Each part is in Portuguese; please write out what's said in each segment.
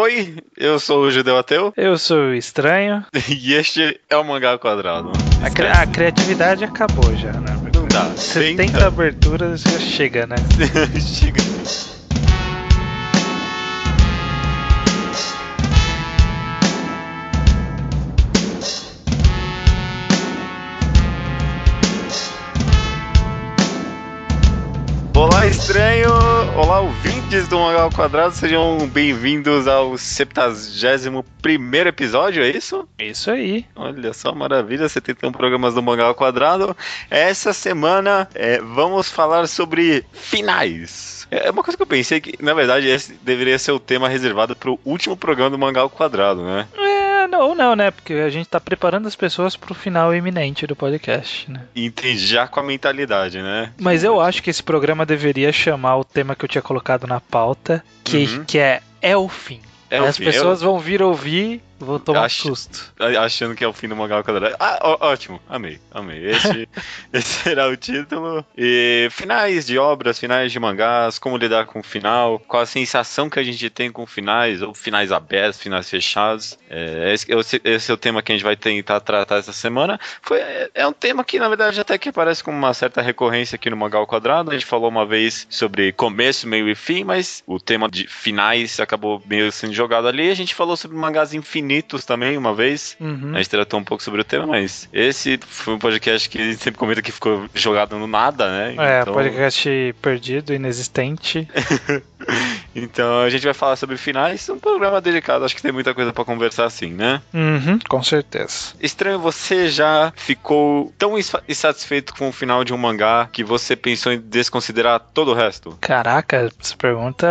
Oi, eu sou o Judeu Ateu. Eu sou o Estranho. E este é o Mangá ao Quadrado. A criatividade acabou já, né? Não dá. 70 aberturas já chega, né? Chega. Olá, Estranho! Olá, ouvintes do Mangá ao Quadrado, sejam bem-vindos ao 71º episódio, é isso? Isso aí. Olha só, maravilha, 71 programas do Mangá ao Quadrado. Essa semana vamos falar sobre finais. É uma coisa que eu pensei que, na verdade, esse deveria ser o tema reservado para o último programa do Mangá ao Quadrado, né? Ou não, né? Porque a gente tá preparando as pessoas pro final iminente do podcast, né? Entendi, já com a mentalidade, né? Mas eu acho que esse programa deveria chamar o tema que eu tinha colocado na pauta, que é o fim. As pessoas vão vir ouvir, vão tomar susto. Achando que é o fim do Mangá ao Quadrado. Ótimo, amei. Esse será o título. E finais de obras, finais de mangás, como lidar com o final, qual a sensação que a gente tem com finais, ou finais abertos, finais fechados. Esse é o tema que a gente vai tentar tratar essa semana. É um tema que, na verdade, até que aparece com uma certa recorrência aqui no Mangá ao Quadrado. A gente falou uma vez sobre começo, meio e fim, mas o tema de finais acabou meio sendo jogado ali. A gente falou sobre mangás infinitos também, uma vez. A gente tratou um pouco sobre o tema, mas esse foi um podcast que a gente sempre comenta que ficou jogado no nada, né? Então... podcast perdido, inexistente. Então a gente vai falar sobre finais, um programa dedicado, acho que tem muita coisa pra conversar assim, né? Com certeza. Estranho, você já ficou tão insatisfeito com o final de um mangá que você pensou em desconsiderar todo o resto? Caraca, essa pergunta,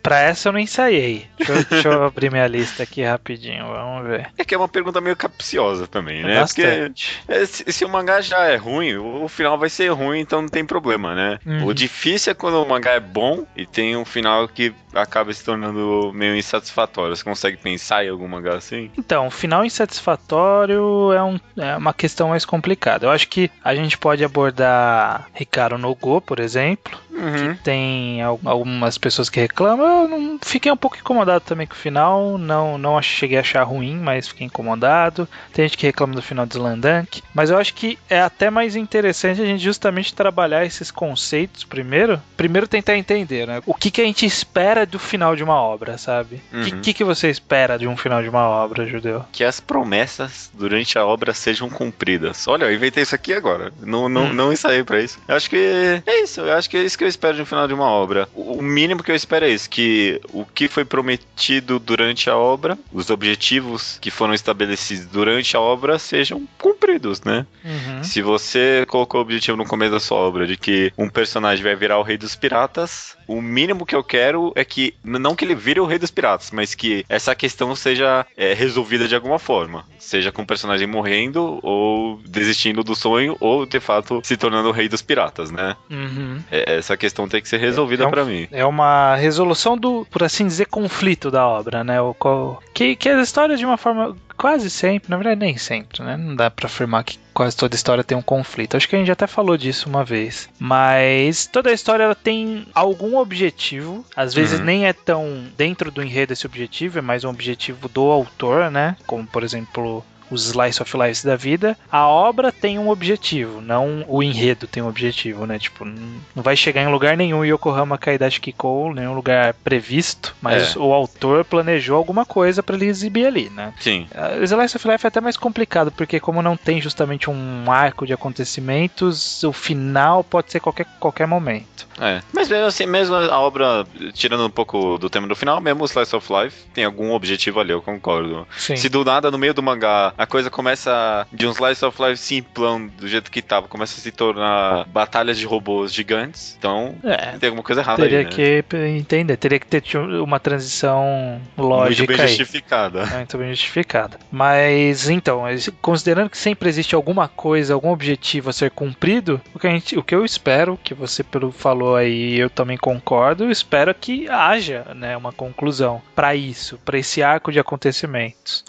pra essa eu não ensaiei. Deixa eu abrir minha lista aqui rapidinho, vamos ver. É que é uma pergunta meio capciosa também, né? Bastante. Porque se o mangá já é ruim, o final vai ser ruim, então não tem problema, né? O difícil é quando o mangá é bom e tem um final que acaba se tornando meio insatisfatório. Você consegue pensar em algum mangá assim? Então, o final insatisfatório é uma questão mais complicada. Eu acho que a gente pode abordar Hikaru no Go, por exemplo, que tem algumas pessoas que reclamam. Eu não fiquei um pouco incomodado também com o final, não cheguei a achar ruim, mas fiquei incomodado. Tem gente que reclama do final de Slandunk, mas eu acho que é até mais interessante a gente justamente trabalhar esses conceitos primeiro tentar entender, né? O que a gente espera do final de uma obra, sabe? O que você espera de um final de uma obra, Judeu? Que as promessas durante a obra sejam cumpridas. Olha, eu inventei isso aqui agora. Não ensaiei pra isso. Eu acho que é isso. Eu acho que é isso que eu espero de um final de uma obra. O mínimo que eu espero é isso, que o que foi prometido durante a obra, os objetivos que foram estabelecidos durante a obra sejam cumpridos, né? Se você colocou o objetivo no começo da sua obra de que um personagem vai virar o rei dos piratas, o mínimo que eu quero é que, não que ele vire o rei dos piratas, mas que essa questão seja resolvida de alguma forma. Seja com o personagem morrendo, ou desistindo do sonho, ou de fato se tornando o rei dos piratas, né? Essa questão tem que ser resolvida pra mim. É uma resolução do, por assim dizer, conflito da obra, né? Que as histórias de uma forma... Quase sempre, na verdade nem sempre, né? Não dá pra afirmar que quase toda história tem um conflito. Acho que a gente até falou disso uma vez. Mas toda a história ela tem algum objetivo. Às vezes nem é tão dentro do enredo esse objetivo, é mais um objetivo do autor, né? Como, por exemplo... os slice of life da vida, a obra tem um objetivo, não o enredo tem um objetivo, né? Tipo, não vai chegar em lugar nenhum Yokohama Kaidashi Kikou, nenhum lugar previsto, mas o autor planejou alguma coisa pra ele exibir ali, né? Sim. O slice of life é até mais complicado, porque como não tem justamente um arco de acontecimentos, o final pode ser qualquer momento. Mas mesmo assim, mesmo a obra, tirando um pouco do tema do final, mesmo o slice of life tem algum objetivo ali, eu concordo. Sim. Se do nada, no meio do mangá, a coisa começa de um slice of life simplão, do jeito que tava, começa a se tornar batalhas de robôs gigantes, então tem alguma coisa errada teria aí, né? que entender, teria que ter uma transição lógica muito bem justificada. Muito bem justificada. Mas, então, considerando que sempre existe alguma coisa, algum objetivo a ser cumprido, o que eu espero, que você falou aí, eu também concordo, eu espero que haja, né, uma conclusão para isso, para esse arco de acontecimentos.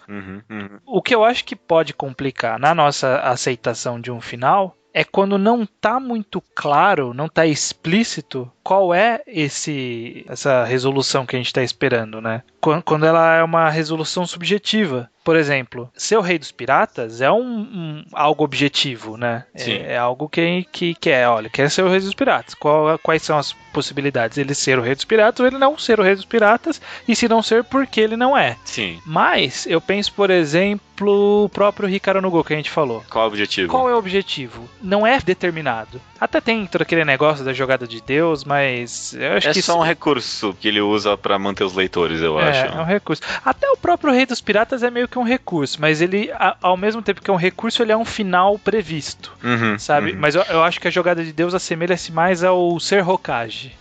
O que eu acho que pode complicar na nossa aceitação de um final é quando não tá muito claro, não tá explícito qual é essa resolução que a gente está esperando, né? Quando ela é uma resolução subjetiva. Por exemplo, ser o rei dos piratas é algo objetivo, né? É algo que é, olha, quer ser o rei dos piratas. Quais são as possibilidades? Ele ser o rei dos piratas ou ele não ser o rei dos piratas, e se não ser, porque ele não é. Sim. Mas eu penso, por exemplo, o próprio Hikaru no Go que a gente falou. Qual é o objetivo? Qual é o objetivo? Não é determinado. Até tem todo aquele negócio da jogada de Deus, mas eu acho que só um recurso que ele usa pra manter os leitores, eu acho. É um recurso. Até o próprio Rei dos Piratas é meio que um recurso, mas ele, ao mesmo tempo que é um recurso, ele é um final previsto, sabe? Mas eu acho que a jogada de Deus assemelha-se mais ao Ser Hokage.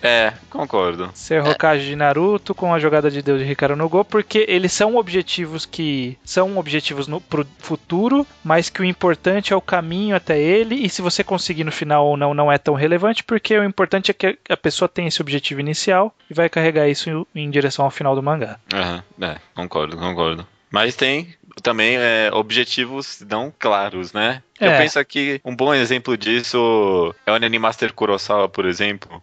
Concordo. Ser Hokage de Naruto com a jogada de Deus de Hikaru no Go, porque eles são objetivos pro futuro, mas que o importante é o caminho até ele, e se você conseguir no final ou não é tão relevante, porque o importante é que a pessoa tenha esse objetivo inicial e vai carregar isso em direção ao final do mangá. Concordo. Mas tem também objetivos não claros, né? Eu penso aqui, um bom exemplo disso é o Anime Master Kurosawa, por exemplo.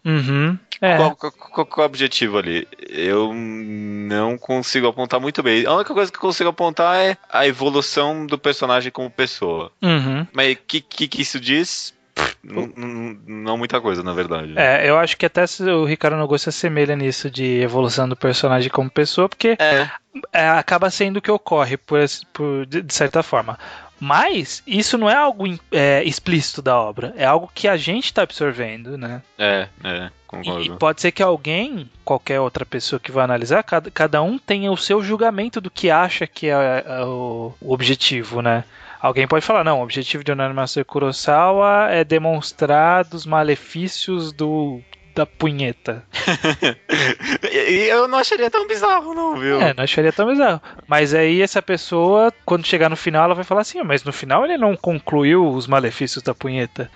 Qual é o objetivo ali? Eu não consigo apontar muito bem. A única coisa que eu consigo apontar é a evolução do personagem como pessoa. Mas o que isso diz? Não muita coisa, na verdade. Eu acho que até o Hikaru no Go se assemelha nisso de evolução do personagem como pessoa, porque acaba sendo o que ocorre, de certa forma. Mas isso não é algo explícito da obra, é algo que a gente está absorvendo, né? Concordo. E pode ser que qualquer outra pessoa que vai analisar, cada um tenha o seu julgamento do que acha que é o objetivo, né? Alguém pode falar, não, o objetivo de Anime Master Kurosawa é demonstrar os malefícios da punheta. E eu não acharia tão bizarro, não, viu? Não acharia tão bizarro. Mas aí essa pessoa, quando chegar no final, ela vai falar assim, mas no final ele não concluiu os malefícios da punheta.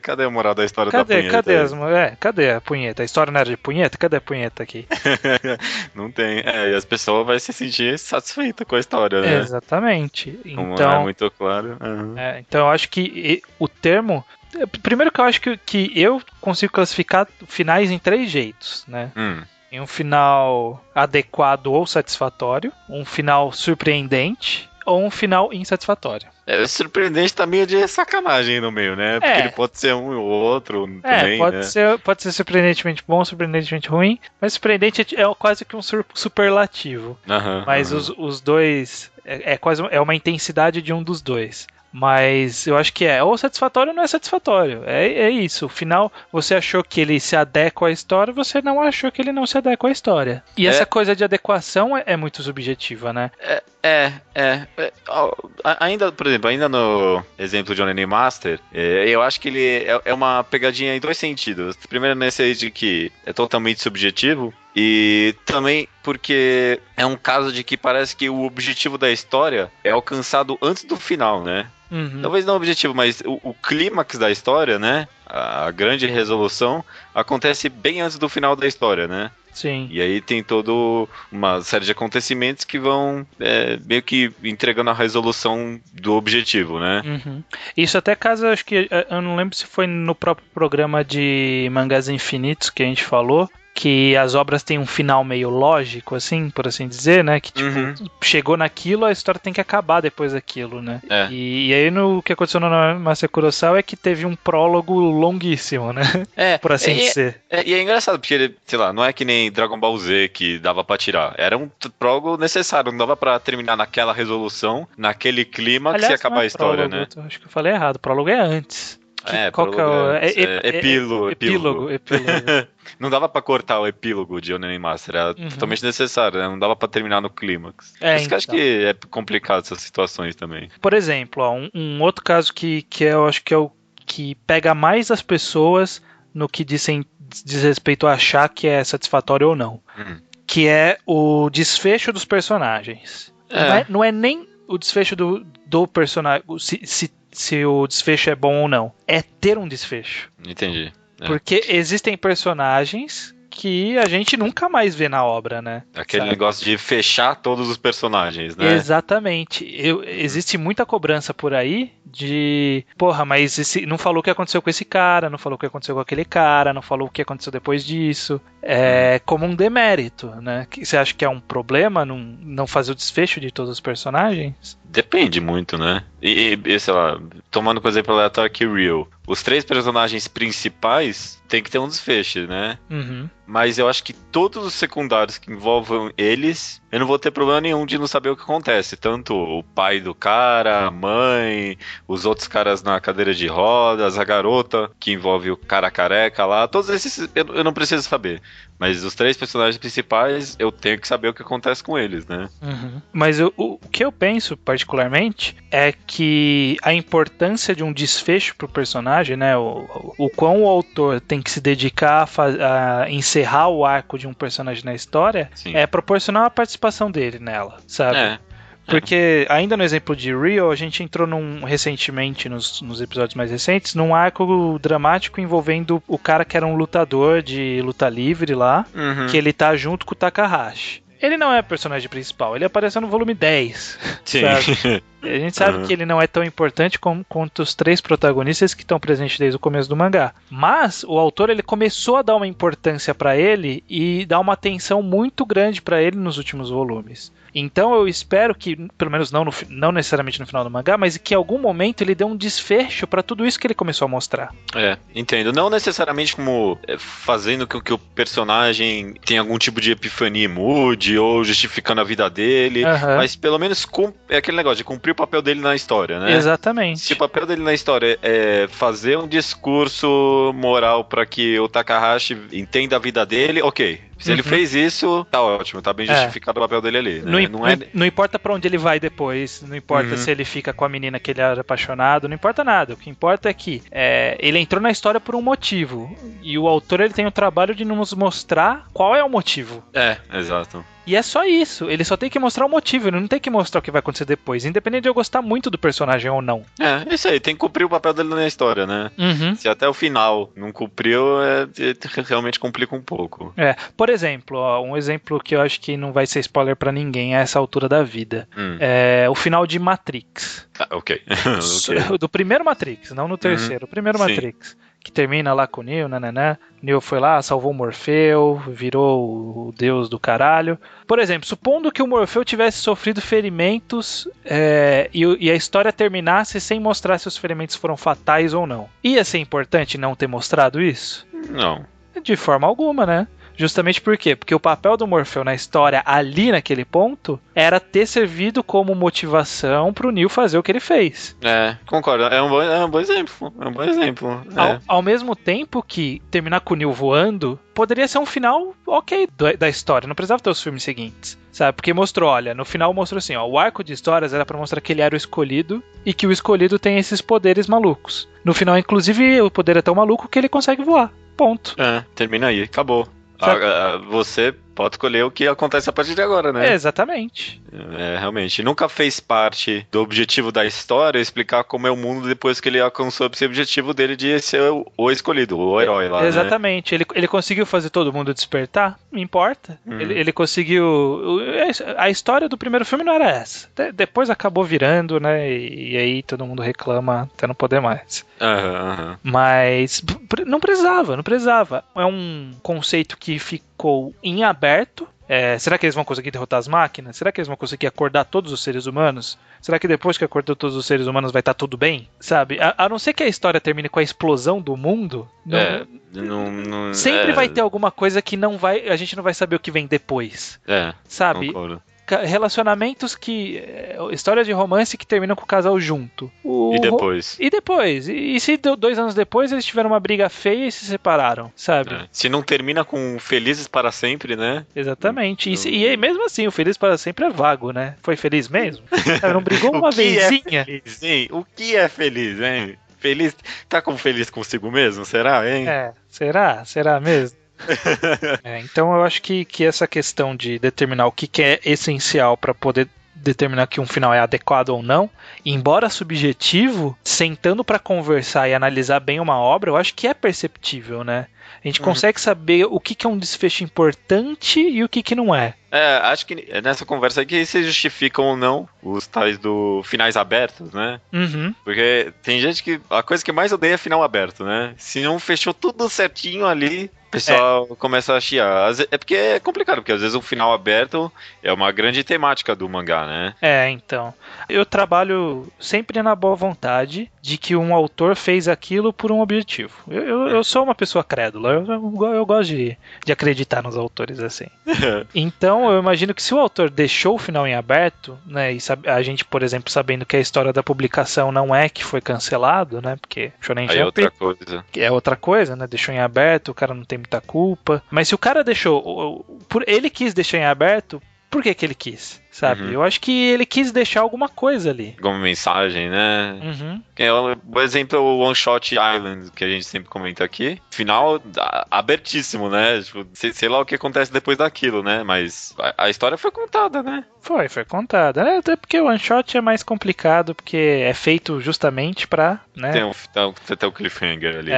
Cadê a moral da história da punheta? Cadê a punheta? A história não era de punheta? Cadê a punheta aqui? Não tem. E as pessoas vão se sentir satisfeitas com a história, né? Exatamente. Então, não é muito claro. Então eu acho que o termo... Primeiro que eu acho que eu consigo classificar finais em 3 jeitos, né? Em um final adequado ou satisfatório, um final surpreendente ou um final insatisfatório. O surpreendente tá meio de sacanagem no meio, né? Porque ele pode ser um ou outro também, pode ser surpreendentemente bom, surpreendentemente ruim, mas surpreendente é quase que um superlativo. Mas os dois é uma intensidade de um dos dois. Mas eu acho que ou satisfatório ou não é satisfatório. É isso. O final, você achou que ele se adequa à história, você não achou que ele não se adequa à história. E essa coisa de adequação é muito subjetiva, né? Ainda, por exemplo, no exemplo de Anime Master, eu acho que ele é uma pegadinha em 2 sentidos. Primeiro, nesse aí de que é totalmente subjetivo. E também porque é um caso de que parece que o objetivo da história é alcançado antes do final, né? Talvez não o objetivo, mas o clímax da história, né? A grande resolução acontece bem antes do final da história, né? Sim. E aí tem toda uma série de acontecimentos que vão meio que entregando a resolução do objetivo, né? Isso até caso, acho que eu não lembro se foi no próprio programa de Mangás Infinitos que a gente falou, que as obras têm um final meio lógico, assim, por assim dizer, né? Que, tipo, chegou naquilo, a história tem que acabar depois daquilo, né? E aí, o que aconteceu no Master Kurosawa é que teve um prólogo longuíssimo, né? Por assim dizer. E é engraçado, porque ele, sei lá, não é que nem Dragon Ball Z que dava pra tirar. Era um prólogo necessário, não dava pra terminar naquela resolução, naquele clima que se acabar a história, prólogo, né? Acho que eu falei errado, o prólogo é antes. Qual que é o... Epílogo. Não dava pra cortar o epílogo de Anime Master, era totalmente necessário, né? Não dava pra terminar no clímax. Por isso que eu acho que é complicado essas situações também. Por exemplo, um outro caso que eu acho que é o que pega mais as pessoas no que diz respeito a achar que é satisfatório ou não. Que é o desfecho dos personagens. Não é nem o desfecho do personagem, se o desfecho é bom ou não. É ter um desfecho. Entendi. Porque existem personagens que a gente nunca mais vê na obra, né? Aquele negócio de fechar todos os personagens, né? Exatamente. Existe muita cobrança por aí de... Porra, mas não falou o que aconteceu com esse cara, não falou o que aconteceu com aquele cara, não falou o que aconteceu depois disso. É como um demérito, né? Você acha que é um problema não fazer o desfecho de todos os personagens? Depende muito, né? E sei lá, tomando por exemplo aleatório aqui, Real. Os 3 personagens principais tem que ter um desfecho, né? Uhum. Mas eu acho que todos os secundários que envolvam eles, eu não vou ter problema nenhum de não saber o que acontece. Tanto o pai do cara, a mãe, os outros caras na cadeira de rodas, a garota que envolve o cara careca lá. Todos esses eu não preciso saber. Mas os 3 personagens principais, eu tenho que saber o que acontece com eles, né? Uhum. Mas o que eu penso, particularmente, é que a importância de um desfecho pro personagem, né? O quão o autor tem que se dedicar a encerrar o arco de um personagem na história, Sim. é proporcionar a participação dele nela, sabe? Porque, ainda no exemplo de Real, a gente entrou recentemente, nos episódios mais recentes, num arco dramático envolvendo o cara que era um lutador de luta livre lá, que ele tá junto com o Takahashi. Ele não é o personagem principal, ele apareceu no volume 10. Sim. Sabe? A gente sabe que ele não é tão importante quanto os 3 protagonistas que estão presentes desde o começo do mangá. Mas o autor ele começou a dar uma importância pra ele e dar uma atenção muito grande pra ele nos últimos volumes. Então eu espero que, pelo menos não necessariamente no final do mangá, mas que em algum momento ele dê um desfecho pra tudo isso que ele começou a mostrar. Entendo. Não necessariamente como fazendo com que o personagem tenha algum tipo de epifania e mude, ou justificando a vida dele, mas pelo menos é aquele negócio de cumprir o papel dele na história, né? Exatamente. Se o papel dele na história é fazer um discurso moral pra que o Takahashi entenda a vida dele, ok. Se ele fez isso, tá ótimo, tá bem justificado o papel dele ali. Né? Não importa pra onde ele vai depois, não importa se ele fica com a menina que ele era apaixonado, não importa nada. O que importa é que ele entrou na história por um motivo. E o autor ele tem o trabalho de nos mostrar qual é o motivo. Exato. E é só isso, ele só tem que mostrar o motivo, ele não tem que mostrar o que vai acontecer depois, independente de eu gostar muito do personagem ou não. Isso aí, tem que cumprir o papel dele na história, né? Se até o final não cumpriu, realmente complica um pouco. Por exemplo, um exemplo que eu acho que não vai ser spoiler pra ninguém a essa altura da vida. É o final de Matrix. Ok. Do primeiro Matrix, não no terceiro, o primeiro Matrix. Que termina lá com o Neo, Neo foi lá, salvou o Morfeu, virou o deus do caralho. Por exemplo, supondo que o Morfeu tivesse sofrido ferimentos e a história terminasse sem mostrar se os ferimentos foram fatais ou não. Ia ser importante não ter mostrado isso? Não. De forma alguma, né? Justamente por quê? Porque o papel do Morfeu na história, ali naquele ponto, era ter servido como motivação pro Neo fazer o que ele fez. Concordo. É um bom exemplo. Ao mesmo tempo que terminar com o Neo voando, poderia ser um final ok da história. Não precisava ter os filmes seguintes. Sabe? Porque mostrou, no final mostrou assim, o arco de histórias era pra mostrar que ele era o escolhido e que o escolhido tem esses poderes malucos. No final, inclusive, o poder é tão maluco que ele consegue voar. Ponto. Termina aí. Acabou. Você pode escolher o que acontece a partir de agora, né? Exatamente. Realmente. Nunca fez parte do objetivo da história explicar como é o mundo depois que ele alcançou esse objetivo dele de ser o escolhido, o herói lá, exatamente. Né? Ele conseguiu fazer todo mundo despertar? Não importa. Ele conseguiu... A história do primeiro filme não era essa. Depois acabou virando, né? E aí todo mundo reclama até não poder mais. Mas não precisava. É um conceito que ficou em aberto. Será que eles vão conseguir derrotar as máquinas? Será que eles vão conseguir acordar todos os seres humanos? Será que depois que acordou todos os seres humanos vai estar tudo bem? Sabe? A não ser que a história termine com a explosão do mundo, sempre vai ter alguma coisa que a gente não vai saber o que vem depois. Sabe? Concordo. Relacionamentos história de romance que terminam com o casal junto. E depois? E se 2 anos depois eles tiveram uma briga feia e se separaram, sabe? Se não termina com felizes para sempre, né? Exatamente. E mesmo assim, o feliz para sempre é vago, né? Foi feliz mesmo? Não brigou uma vezinha? O que é feliz, hein? Feliz? Tá feliz consigo mesmo? Será, hein? Será mesmo? Então eu acho que essa questão de determinar o que é essencial para poder determinar que um final é adequado ou não, embora subjetivo, sentando pra conversar e analisar bem uma obra, eu acho que é perceptível, né? A gente consegue saber o que é um desfecho importante e o que não é. Acho que nessa conversa aqui se justificam ou não os tais do finais abertos, né? Uhum. Porque tem gente que a coisa que mais odeia é final aberto, né? Se não fechou tudo certinho ali, o pessoal começa a chiar. É porque é complicado, porque às vezes o final aberto é uma grande temática do mangá, né? Então. Eu trabalho sempre na boa vontade de que um autor fez aquilo por um objetivo. Eu sou uma pessoa crédula, eu gosto de acreditar nos autores assim. Então, eu imagino que se o autor deixou o final em aberto, né, e a gente, por exemplo, sabendo que a história da publicação não é que foi cancelado, né, porque Shonen Aí é Jump outra coisa. é outra coisa, né, deixou em aberto, o cara não tem muita culpa. Mas se o cara deixou, ele quis deixar em aberto, por que ele quis, sabe? Eu acho que ele quis deixar alguma coisa ali. Alguma mensagem, né? Uhum. Por exemplo, o One Shot Island, que a gente sempre comenta aqui. Final abertíssimo, né? Tipo, sei lá o que acontece depois daquilo, né? Mas a história foi contada, né? Foi contada. Até porque o One Shot é mais complicado, porque é feito justamente pra, né? Tem o cliffhanger ali.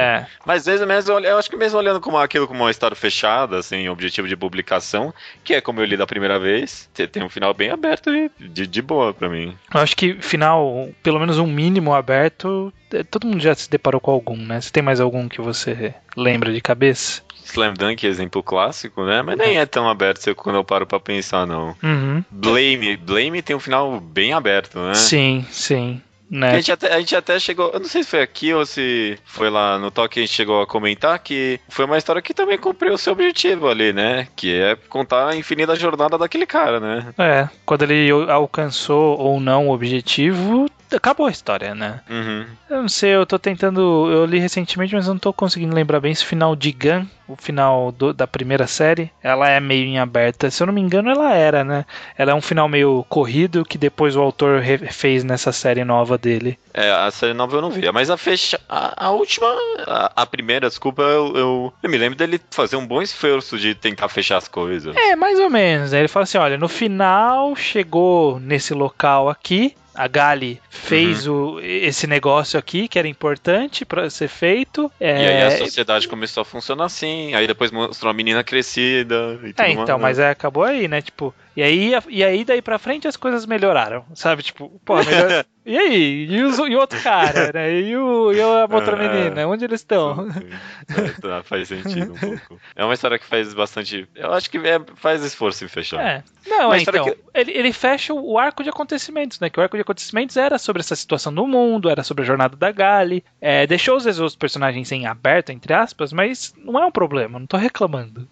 Mas às vezes mesmo, eu acho que mesmo olhando aquilo como uma história fechada, sem objetivo de publicação, que é como eu li da primeira vez, tem um final bem aberto e de boa pra mim. Eu acho que final, pelo menos um mínimo aberto, todo mundo já se deparou com algum, né? Você tem mais algum que você lembra de cabeça? Slam Dunk, exemplo clássico, né? Mas nem é tão aberto quando eu paro pra pensar, não. Uhum. Blame tem um final bem aberto, né? Sim. Né? A gente até chegou, eu não sei se foi aqui ou se foi lá no Toque, a gente chegou a comentar que foi uma história que também cumpriu o seu objetivo ali, né? Que é contar a infinita jornada daquele cara, né? Quando ele alcançou ou não o objetivo, acabou a história, né? Uhum. Eu não sei, eu li recentemente, mas eu não tô conseguindo lembrar bem se o final de Gun, o final da primeira série, ela é meio em aberta. Se eu não me engano, ela era, né? Ela é um final meio corrido que depois o autor fez nessa série nova dele. A série nova eu não vi, mas a última, a primeira, desculpa, eu me lembro dele fazer um bom esforço de tentar fechar as coisas. Mais ou menos. Ele fala assim, olha, no final chegou nesse local aqui, a Gali fez esse negócio aqui que era importante pra ser feito. E aí a sociedade começou a funcionar assim, aí depois mostrou a menina crescida e tudo mais. Então, mas acabou aí, né? Tipo, e aí daí pra frente as coisas melhoraram, sabe? Tipo, pô, melhor... E aí? E o outro cara, né? E a outra menina? Onde eles estão? Faz sentido um pouco. É uma história que faz bastante... Eu acho que faz esforço em fechar. Não, então, ele fecha o arco de acontecimentos, né? Que o arco de acontecimentos era sobre essa situação do mundo, era sobre a jornada da Gali, deixou às vezes os personagens em aberto, entre aspas, mas não é um problema, não tô reclamando.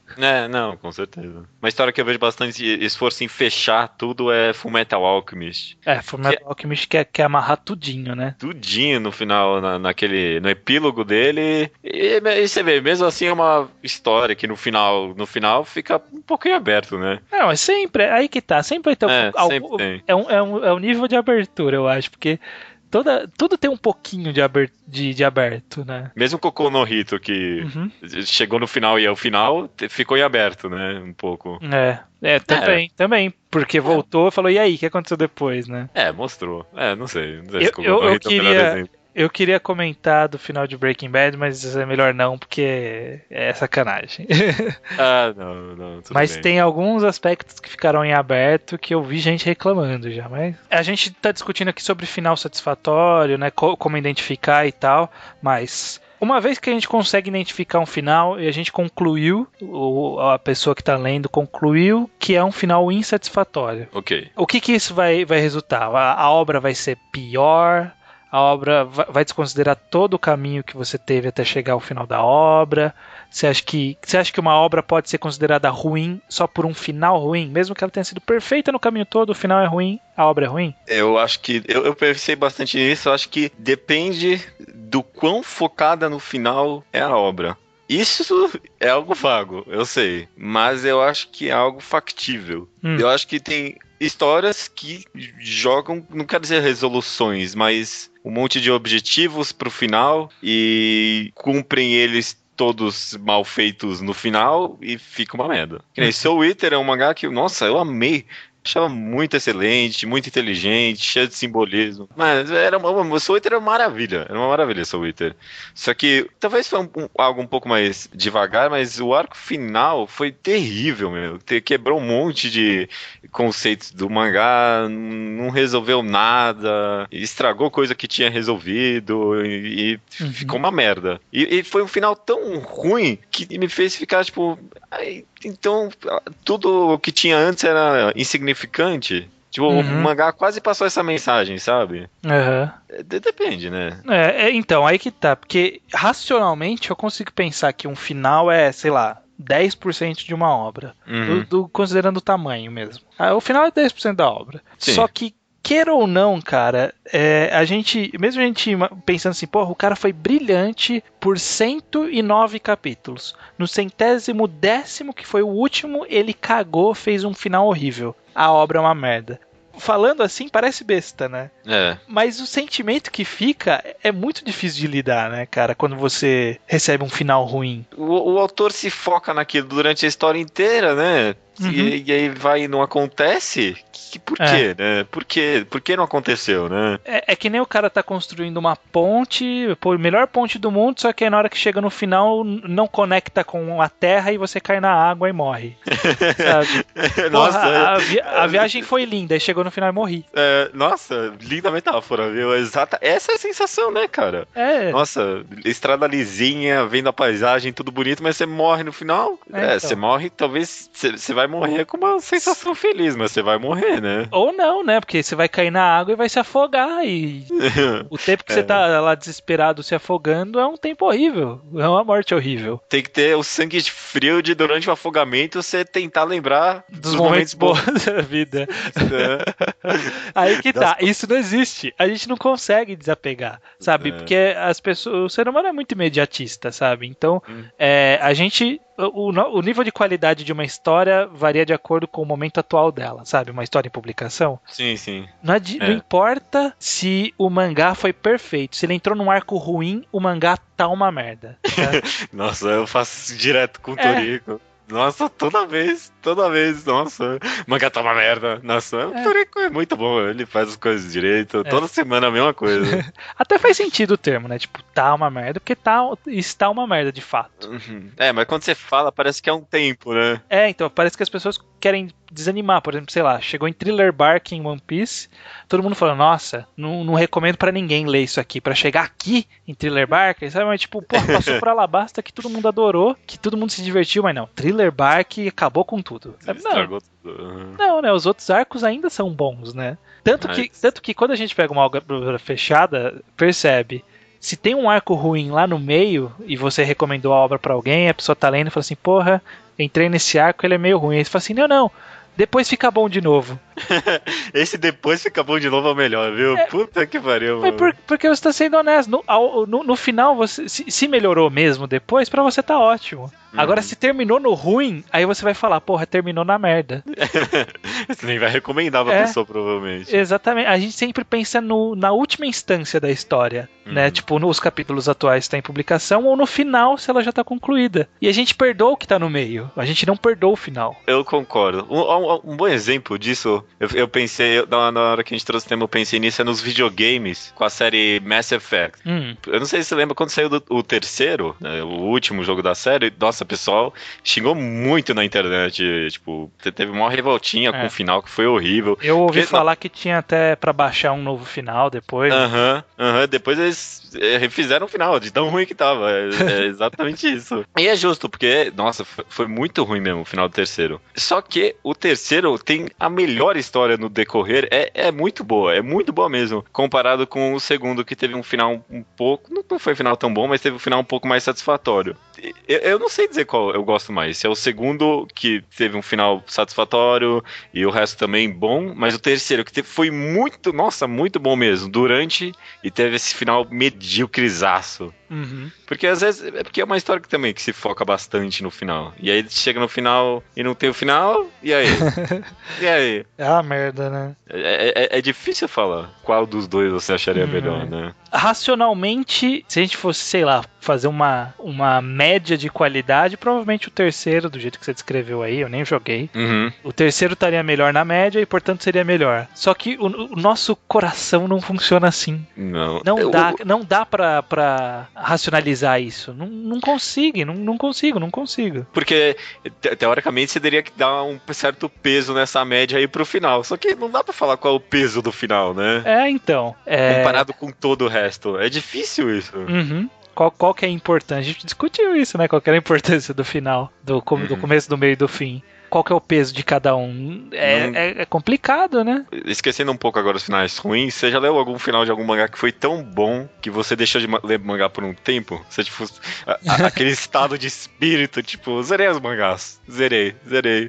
Não, com certeza. Uma história que eu vejo bastante esforço em fechar tudo é Fullmetal Alchemist. Fullmetal Alchemist quer amarrar tudinho, né? Tudinho no final, no epílogo dele. E você vê, mesmo assim é uma história que no final fica um pouquinho aberto, né? Mas sempre, aí que tá, sempre vai ter sempre tem. É um nível de abertura, eu acho, porque tudo tem um pouquinho de aberto, né? Mesmo Cocô no Hito, que chegou no final e é o final, ficou em aberto, né? Um pouco. Também, porque voltou e falou, e aí, o que aconteceu depois, né? Mostrou. Não sei se Cocô no Hito é o melhor exemplo. Eu queria comentar do final de Breaking Bad, mas é melhor não, porque é sacanagem. Não, tudo mas bem. tem alguns aspectos que ficaram em aberto que eu vi gente reclamando já, mas a gente tá discutindo aqui sobre final satisfatório, né, como identificar e tal, mas uma vez que a gente consegue identificar um final e a gente concluiu, a pessoa que tá lendo concluiu que é um final insatisfatório. Ok. O que isso vai resultar? A obra vai ser pior? A obra vai desconsiderar todo o caminho que você teve até chegar ao final da obra? Você acha que uma obra pode ser considerada ruim só por um final ruim? Mesmo que ela tenha sido perfeita no caminho todo, o final é ruim, a obra é ruim? Eu acho que... Eu pensei bastante nisso. Eu acho que depende do quão focada no final é a obra. Isso é algo vago, eu sei. Mas eu acho que é algo factível. Eu acho que tem histórias que jogam, não quero dizer resoluções, mas um monte de objetivos pro final e cumprem eles todos mal feitos no final e fica uma merda. Que nem Soul Eater é um mangá que, nossa, eu amei Achava muito excelente, muito inteligente, cheio de simbolismo. Mas o Soul Eater era uma maravilha, Soul Eater. Só que talvez foi algo um pouco mais devagar, mas o arco final foi terrível, meu. Quebrou um monte de conceitos do mangá, não resolveu nada, estragou coisa que tinha resolvido e ficou uma merda. E foi um final tão ruim que me fez ficar tipo, então tudo o que tinha antes era insignificante. Tipo, o mangá quase passou essa mensagem, sabe? Depende, né? Então, aí que tá. Porque racionalmente eu consigo pensar que um final é, sei lá, 10% de uma obra. Considerando o tamanho mesmo. O final é 10% da obra. Sim. Só que, queira ou não, cara, mesmo a gente pensando assim, porra, o cara foi brilhante por 109 capítulos. No 110º, que foi o último, ele cagou, fez um final horrível. A obra é uma merda. Falando assim, parece besta, né? Mas o sentimento que fica é muito difícil de lidar, né, cara? Quando você recebe um final ruim. O autor se foca naquilo durante a história inteira, né? E aí vai e não acontece? Por quê, né? Por que não aconteceu, né? É que nem o cara tá construindo uma ponte, melhor ponte do mundo, só que aí na hora que chega no final não conecta com a terra e você cai na água e morre. Sabe? Nossa, a viagem foi linda, aí chegou no final e morri. Nossa, linda metáfora, viu? Exata. Essa é a sensação, né, cara? Nossa, estrada lisinha, vendo a paisagem, tudo bonito, mas você morre no final. Então. Você morre, talvez você vai morrer com uma sensação feliz, mas você vai morrer, né? Ou não, né? Porque você vai cair na água e vai se afogar. E o tempo que você tá lá desesperado se afogando é um tempo horrível. É uma morte horrível. Tem que ter o sangue frio de durante o afogamento você tentar lembrar dos momentos bons da vida. Aí que tá. Isso não existe. A gente não consegue desapegar, sabe? Porque as pessoas, o ser humano é muito imediatista, sabe? Então, a gente... O nível de qualidade de uma história varia de acordo com o momento atual dela, sabe? Uma história em publicação. Sim. Não importa se o mangá foi perfeito. Se ele entrou num arco ruim, o mangá tá uma merda. Tá? Nossa, eu faço direto com o Toriko. Nossa, toda vez, nossa, o mangá tá uma merda. Nossa, o Toriko é muito bom, ele faz as coisas direito, toda semana a mesma coisa. Até faz sentido o termo, né? Tipo, tá uma merda, porque está uma merda de fato. Mas quando você fala, parece que é um tempo, né? Então, parece que as pessoas querem desanimar. Por exemplo, sei lá, chegou em Thriller Bark em One Piece, todo mundo falando, nossa, não recomendo pra ninguém ler isso aqui, pra chegar aqui em Thriller Bark, sabe? Mas tipo, passou por Alabasta que todo mundo adorou, que todo mundo se divertiu, mas não, Thriller Bark acabou com tudo. Estragou tudo. Não, né? Os outros arcos ainda são bons, né? Tanto que quando a gente pega uma obra fechada, percebe, se tem um arco ruim lá no meio e você recomendou a obra pra alguém, a pessoa tá lendo e fala assim, porra, entrei nesse arco, ele é meio ruim. Aí você fala assim, não, depois fica bom de novo. Esse depois fica bom de novo é o melhor, viu? Puta que pariu, mano. Porque você tá sendo honesto. No final, você se melhorou mesmo depois, pra você tá ótimo. Agora, se terminou no ruim, aí você vai falar, porra, terminou na merda. Você nem vai recomendar pra pessoa, provavelmente. Exatamente. A gente sempre pensa na última instância da história, né? Tipo, nos capítulos atuais que tá em publicação, ou no final, se ela já tá concluída. E a gente perdoa o que tá no meio. A gente não perdoa o final. Eu concordo. Um bom exemplo disso, eu pensei, na hora que a gente trouxe o tema, eu pensei nisso, é nos videogames, com a série Mass Effect. Eu não sei se você lembra, quando saiu o terceiro, né, o último jogo da série, nossa, o pessoal xingou muito na internet, tipo, teve uma revoltinha com o final que foi horrível. Eu ouvi falar que tinha até pra baixar um novo final depois. Depois eles refizeram o final, de tão ruim que tava. É exatamente isso. E é justo, porque, nossa, foi muito ruim mesmo o final do terceiro. Só que o terceiro tem a melhor história no decorrer, é muito boa mesmo, comparado com o segundo, que teve um final um pouco, não foi um final tão bom, mas teve um final um pouco mais satisfatório. Eu não sei dizer qual eu gosto mais, se é o segundo, que teve um final satisfatório e o resto também bom, mas o terceiro, que foi muito, nossa, muito bom mesmo, durante, e teve esse final medíocrezaço. Porque às vezes, porque é uma história que se foca bastante no final, e aí chega no final e não tem o final, e aí? E aí? É uma merda, né? É difícil falar qual dos dois você acharia melhor, né? racionalmente, se a gente fosse, sei lá, fazer uma média de qualidade, provavelmente o terceiro, do jeito que você descreveu aí, eu nem joguei, o terceiro estaria melhor na média e, portanto, seria melhor. Só que o nosso coração não funciona assim. Não dá pra racionalizar isso. Não consigo. Porque, teoricamente, você teria que dar um certo peso nessa média aí pro final. Só que não dá pra falar qual é o peso do final, né? Então. Comparado com todo o resto. É difícil isso. Qual que é a importância? A gente discutiu isso, né? Qual que era a importância do final, do começo, do meio e do fim. Qual que é o peso de cada um? É complicado, né? Esquecendo um pouco agora os finais ruins, você já leu algum final de algum mangá que foi tão bom que você deixou de ler mangá por um tempo? Você, tipo, aquele estado de espírito, tipo, zerei os mangás. Zerei.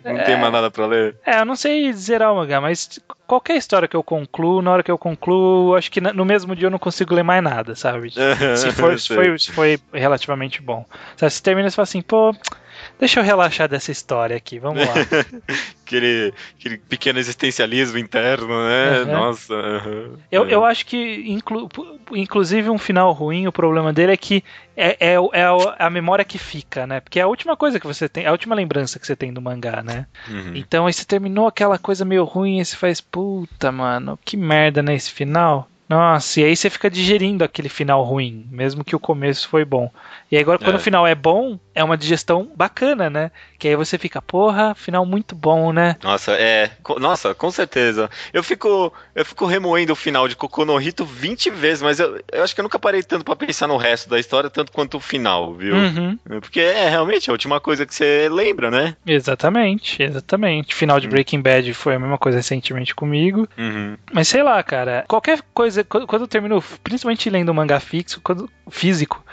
Não tem mais nada pra ler. Eu não sei zerar o mangá, mas qualquer história que eu concluo, na hora que eu concluo, acho que no mesmo dia eu não consigo ler mais nada, sabe? Se foi relativamente bom. Sabe, se termina e fala assim, pô, deixa eu relaxar dessa história aqui, vamos lá. aquele pequeno existencialismo interno, né? Nossa. Eu acho que, inclusive, um final ruim, o problema dele é que é a memória que fica, né? Porque é a última coisa que você tem, a última lembrança que você tem do mangá, né? Então aí você terminou aquela coisa meio ruim e você faz, puta, mano, que merda, né, esse final? Nossa, e aí você fica digerindo aquele final ruim, mesmo que o começo foi bom. E aí agora, quando o final é bom, é uma digestão bacana, né? Que aí você fica, porra, final muito bom, né? Nossa, com certeza. Eu fico remoendo o final de Cocô no Hito 20 vezes, mas eu acho que eu nunca parei tanto pra pensar no resto da história, tanto quanto o final, viu? Porque realmente a última coisa que você lembra, né? Exatamente. Final de Breaking Bad foi a mesma coisa recentemente comigo. Mas sei lá, cara, qualquer coisa, quando eu termino, principalmente lendo um mangá físico,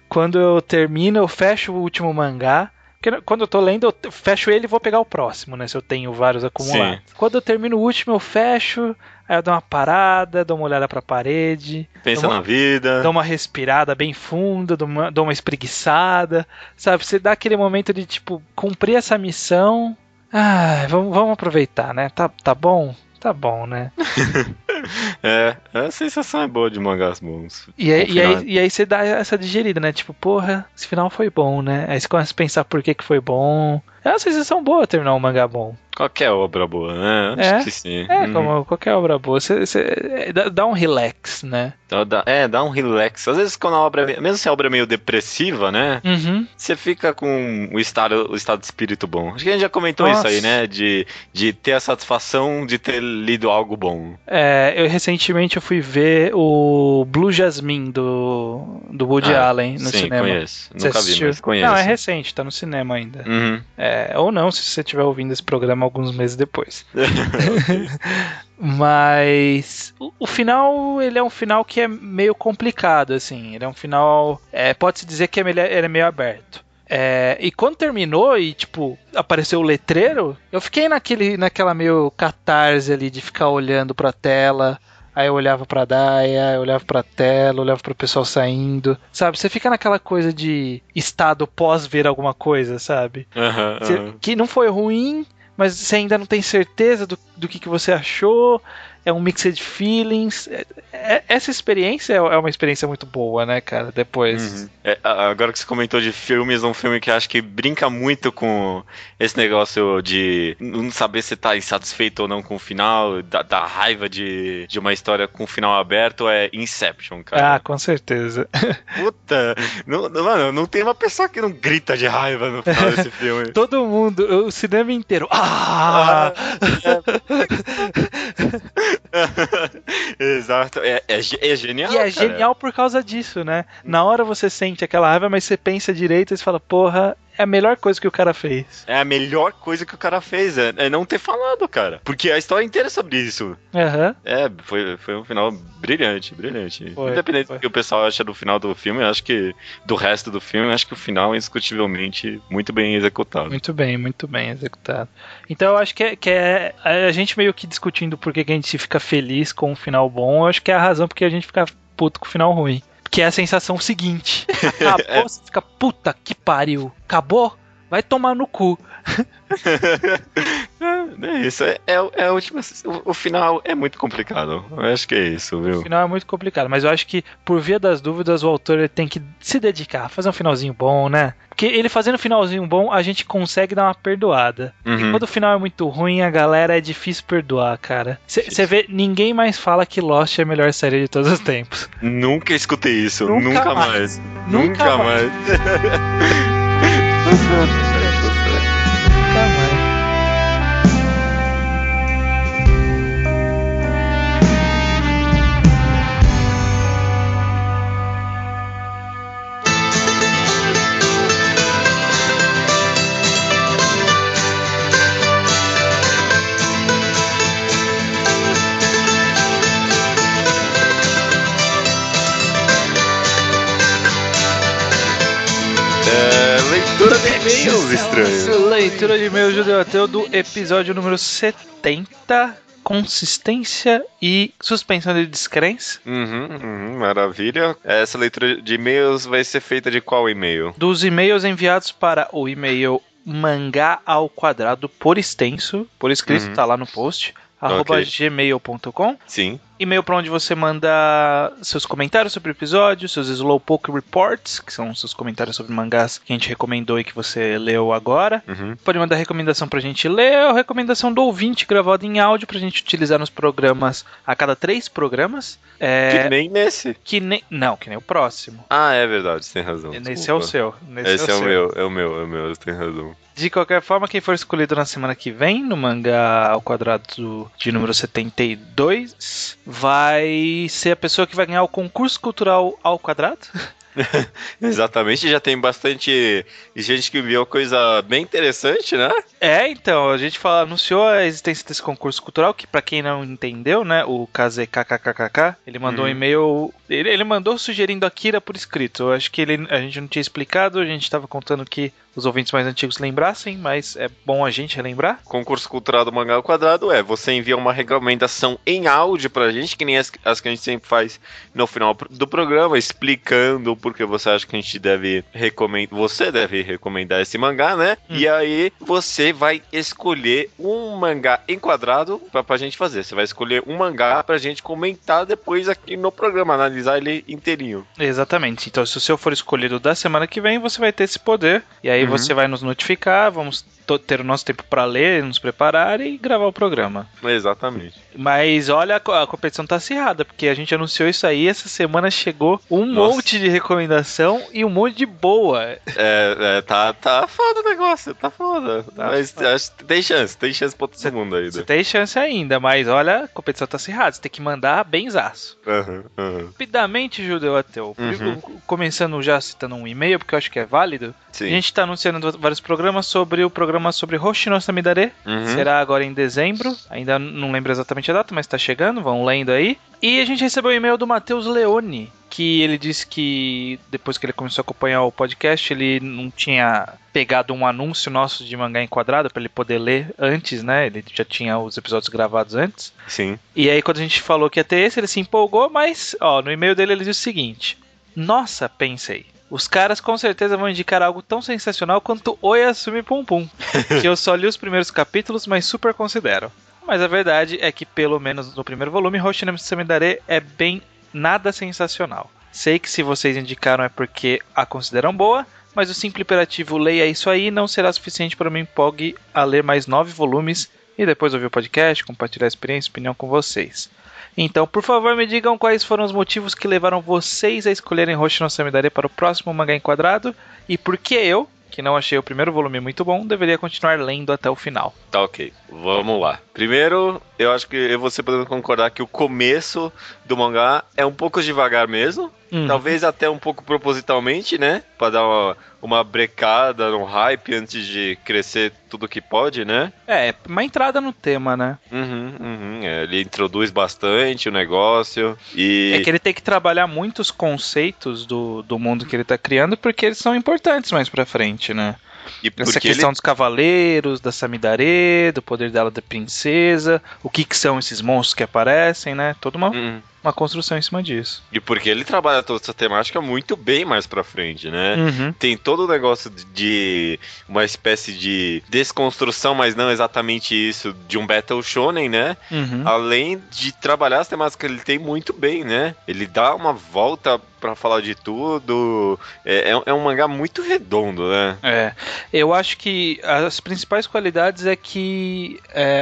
quando eu termino, eu fecho o último mangá. Porque quando eu tô lendo, eu fecho ele e vou pegar o próximo, né? Se eu tenho vários acumulados. Sim. Quando eu termino o último, eu fecho, aí eu dou uma parada, dou uma olhada pra parede. Pensa na vida. Dou uma respirada bem funda, dou uma espreguiçada. Sabe? Você dá aquele momento de, tipo, cumprir essa missão. Vamos aproveitar, né? Tá bom? Tá bom, né? A sensação é boa de mangás bons. E aí você dá essa digerida, né? Tipo, porra, esse final foi bom, né? Aí você começa a pensar por que foi bom. É uma sensação boa terminar um mangá bom. Qualquer obra boa, né? Acho que sim. Como qualquer obra boa. Você dá um relax, né? Dá um relax. Às vezes quando a obra, mesmo se a obra é meio depressiva, né? Você fica com o estado de espírito bom. Acho que a gente já comentou isso aí, né? De ter a satisfação de ter lido algo bom. Recentemente eu fui ver o Blue Jasmine do Woody Allen no cinema. Conheço. Nunca vi, mas conheço. Não, é recente, tá no cinema ainda. Ou não, se você estiver ouvindo esse programa alguns meses depois. Mas o final, ele é um final que é meio complicado, assim. Ele é um final, pode-se dizer que ele é meio aberto. E quando terminou e, tipo, apareceu o letreiro, eu fiquei naquela meio catarse ali de ficar olhando pra tela. Aí eu olhava pra Daya, eu olhava pra tela, olhava pro pessoal saindo. Sabe, você fica naquela coisa de estado pós ver alguma coisa, sabe? Que não foi ruim, mas você ainda não tem certeza do que você achou. É um mixed feelings. Essa experiência é uma experiência muito boa, né, cara? Depois. Agora que você comentou de filmes, um filme que eu acho que brinca muito com esse negócio de não saber se tá insatisfeito ou não com o final, da raiva de uma história com o final aberto, é Inception, cara. Com certeza. Puta, mano, não tem uma pessoa que não grita de raiva no final desse filme. Todo mundo, o cinema inteiro. Exato, é genial. E é genial por causa disso, né? Na hora você sente aquela raiva, mas você pensa direito e você fala, porra, é a melhor coisa que o cara fez. É a melhor coisa que o cara fez, é não ter falado, cara. Porque a história inteira é sobre isso. Foi um final brilhante. Independente do que o pessoal acha do final do filme, eu acho que do resto do filme, eu acho que o final é indiscutivelmente muito bem executado. Muito bem executado. Então eu acho que é a gente meio que discutindo por que a gente fica feliz com um final bom, eu acho que é a razão porque a gente fica puto com o final ruim. Que é a sensação seguinte. Acabou, você fica, puta que pariu. Acabou? Vai tomar no cu. É isso, é a última. O final é muito complicado. Eu acho que é isso, viu? O final é muito complicado, mas eu acho que, por via das dúvidas, o autor ele tem que se dedicar, fazer um finalzinho bom, né? Porque ele fazendo um finalzinho bom, a gente consegue dar uma perdoada. E quando o final é muito ruim, a galera é difícil perdoar, cara. Você vê, ninguém mais fala que Lost é a melhor série de todos os tempos. Nunca escutei isso, nunca mais. Nunca mais. Leitura de e-mails, estranho. Leitura de e-mails judeu ateu do episódio número 70, consistência e suspensão de descrença. Maravilha. Essa leitura de e-mails vai ser feita de qual e-mail? Dos e-mails enviados para o e-mail mangá ao quadrado por extenso, por escrito, tá lá no post, @gmail.com. Sim. E-mail para onde você manda seus comentários sobre o episódio, seus Slowpoke Reports, que são seus comentários sobre mangás que a gente recomendou e que você leu agora. Pode mandar recomendação pra gente ler, ou recomendação do ouvinte gravado em áudio pra gente utilizar nos programas a cada 3 programas. Que nem nesse. Não, que nem o próximo. Ah, é verdade, você tem razão. Esse é o seu. Esse é o meu, você tem razão. De qualquer forma, quem for escolhido na semana que vem, no mangá ao quadrado de número 72, vai ser a pessoa que vai ganhar o concurso cultural ao quadrado. Exatamente, já tem bastante gente que viu coisa bem interessante, né? Então, a gente anunciou a existência desse concurso cultural, que pra quem não entendeu, né, o KZKKKK, ele mandou um e-mail, ele mandou sugerindo a Kira por escrito. Eu acho que a gente não tinha explicado, a gente tava contando que os ouvintes mais antigos lembrassem, mas é bom a gente relembrar. Concurso cultural do Mangá ao Quadrado você envia uma recomendação em áudio pra gente, que nem as que a gente sempre faz no final do programa, explicando por que você acha que a gente deve recomendar, você deve recomendar esse mangá, né? E aí você vai escolher um mangá enquadrado pra gente fazer. Você vai escolher um mangá pra gente comentar depois aqui no programa, analisar ele inteirinho. Exatamente. Então, se o seu for escolhido da semana que vem, você vai ter esse poder. E aí você vai nos notificar, vamos ter o nosso tempo para ler, nos preparar e gravar o programa. Exatamente. Mas olha, a competição tá acirrada, porque a gente anunciou isso aí, essa semana chegou monte de recomendação e um monte de boa. Tá foda o negócio, tá foda. Mas acho que tem chance pra todo mundo ainda. Você tem chance ainda, mas olha, a competição tá acirrada, você tem que mandar benzaço. Rapidamente, Judeu Ateu, começando já citando um e-mail, porque eu acho que é válido. Sim. A gente tá anunciando vários programas sobre o programa sobre Hoshi no Samidare. Será agora em dezembro, ainda não lembro exatamente a data, mas tá chegando, vão lendo aí. E a gente recebeu um e-mail do Matheus Leone, que ele disse que depois que ele começou a acompanhar o podcast, ele não tinha pegado um anúncio nosso de mangá enquadrado para ele poder ler antes, né? Ele já tinha os episódios gravados antes. Sim. E aí quando a gente falou que ia ter esse, ele se empolgou, mas no e-mail dele ele disse o seguinte: nossa, pensei, os caras com certeza vão indicar algo tão sensacional quanto Oyasumi Pum Pum, que eu só li os primeiros capítulos, mas super considero. Mas a verdade é que, pelo menos no primeiro volume, Hoshi no Samidare é bem nada sensacional. Sei que se vocês indicaram é porque a consideram boa, mas o simples imperativo leia isso aí não será suficiente para me empolgue a ler mais 9 volumes e depois ouvir o podcast, compartilhar a experiência e opinião com vocês. Então, por favor, me digam quais foram os motivos que levaram vocês a escolherem Hoshi no Samidare para o próximo mangá enquadrado e por que eu, que não achei o primeiro volume muito bom, deveria continuar lendo até o final. Tá, ok. Vamos lá. Primeiro, eu acho que eu e você podemos concordar que o começo do mangá é um pouco devagar mesmo. Talvez até um pouco propositalmente, né? Pra dar uma brecada no hype antes de crescer tudo que pode, né? É, uma entrada no tema, né? Ele introduz bastante o negócio e... É que ele tem que trabalhar muitos conceitos do mundo que ele tá criando, porque eles são importantes mais pra frente, né? E essa questão dos cavaleiros, da Samidare, do poder dela da princesa, o que são esses monstros que aparecem, né? Toda uma uma construção em cima disso. E porque ele trabalha toda essa temática muito bem mais pra frente, né? Uhum. Tem todo o negócio de uma espécie de desconstrução, mas não exatamente isso, de um Battle Shonen, né? Uhum. Além de trabalhar as temáticas que ele tem muito bem, né? Ele dá uma volta pra falar de tudo. É um mangá muito redondo, né? Eu acho que as principais qualidades é que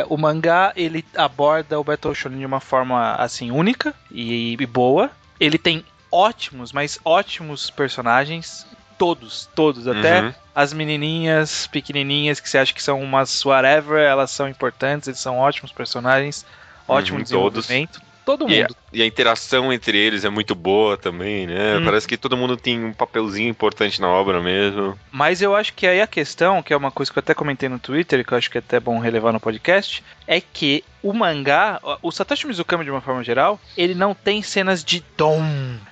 o mangá, ele aborda o Battle Shonen de uma forma, assim, única e boa. Ele tem ótimos, mas ótimos personagens. Todos, até as menininhas pequenininhas que você acha que são umas whatever, elas são importantes, eles são ótimos personagens, ótimo desenvolvimento. Todo mundo. E a interação entre eles é muito boa também, né? Parece que todo mundo tem um papelzinho importante na obra mesmo. Mas eu acho que aí a questão, que é uma coisa que eu até comentei no Twitter, que eu acho que é até bom relevar no podcast, é que o mangá, o Satoshi Mizukami de uma forma geral, ele não tem cenas de dom,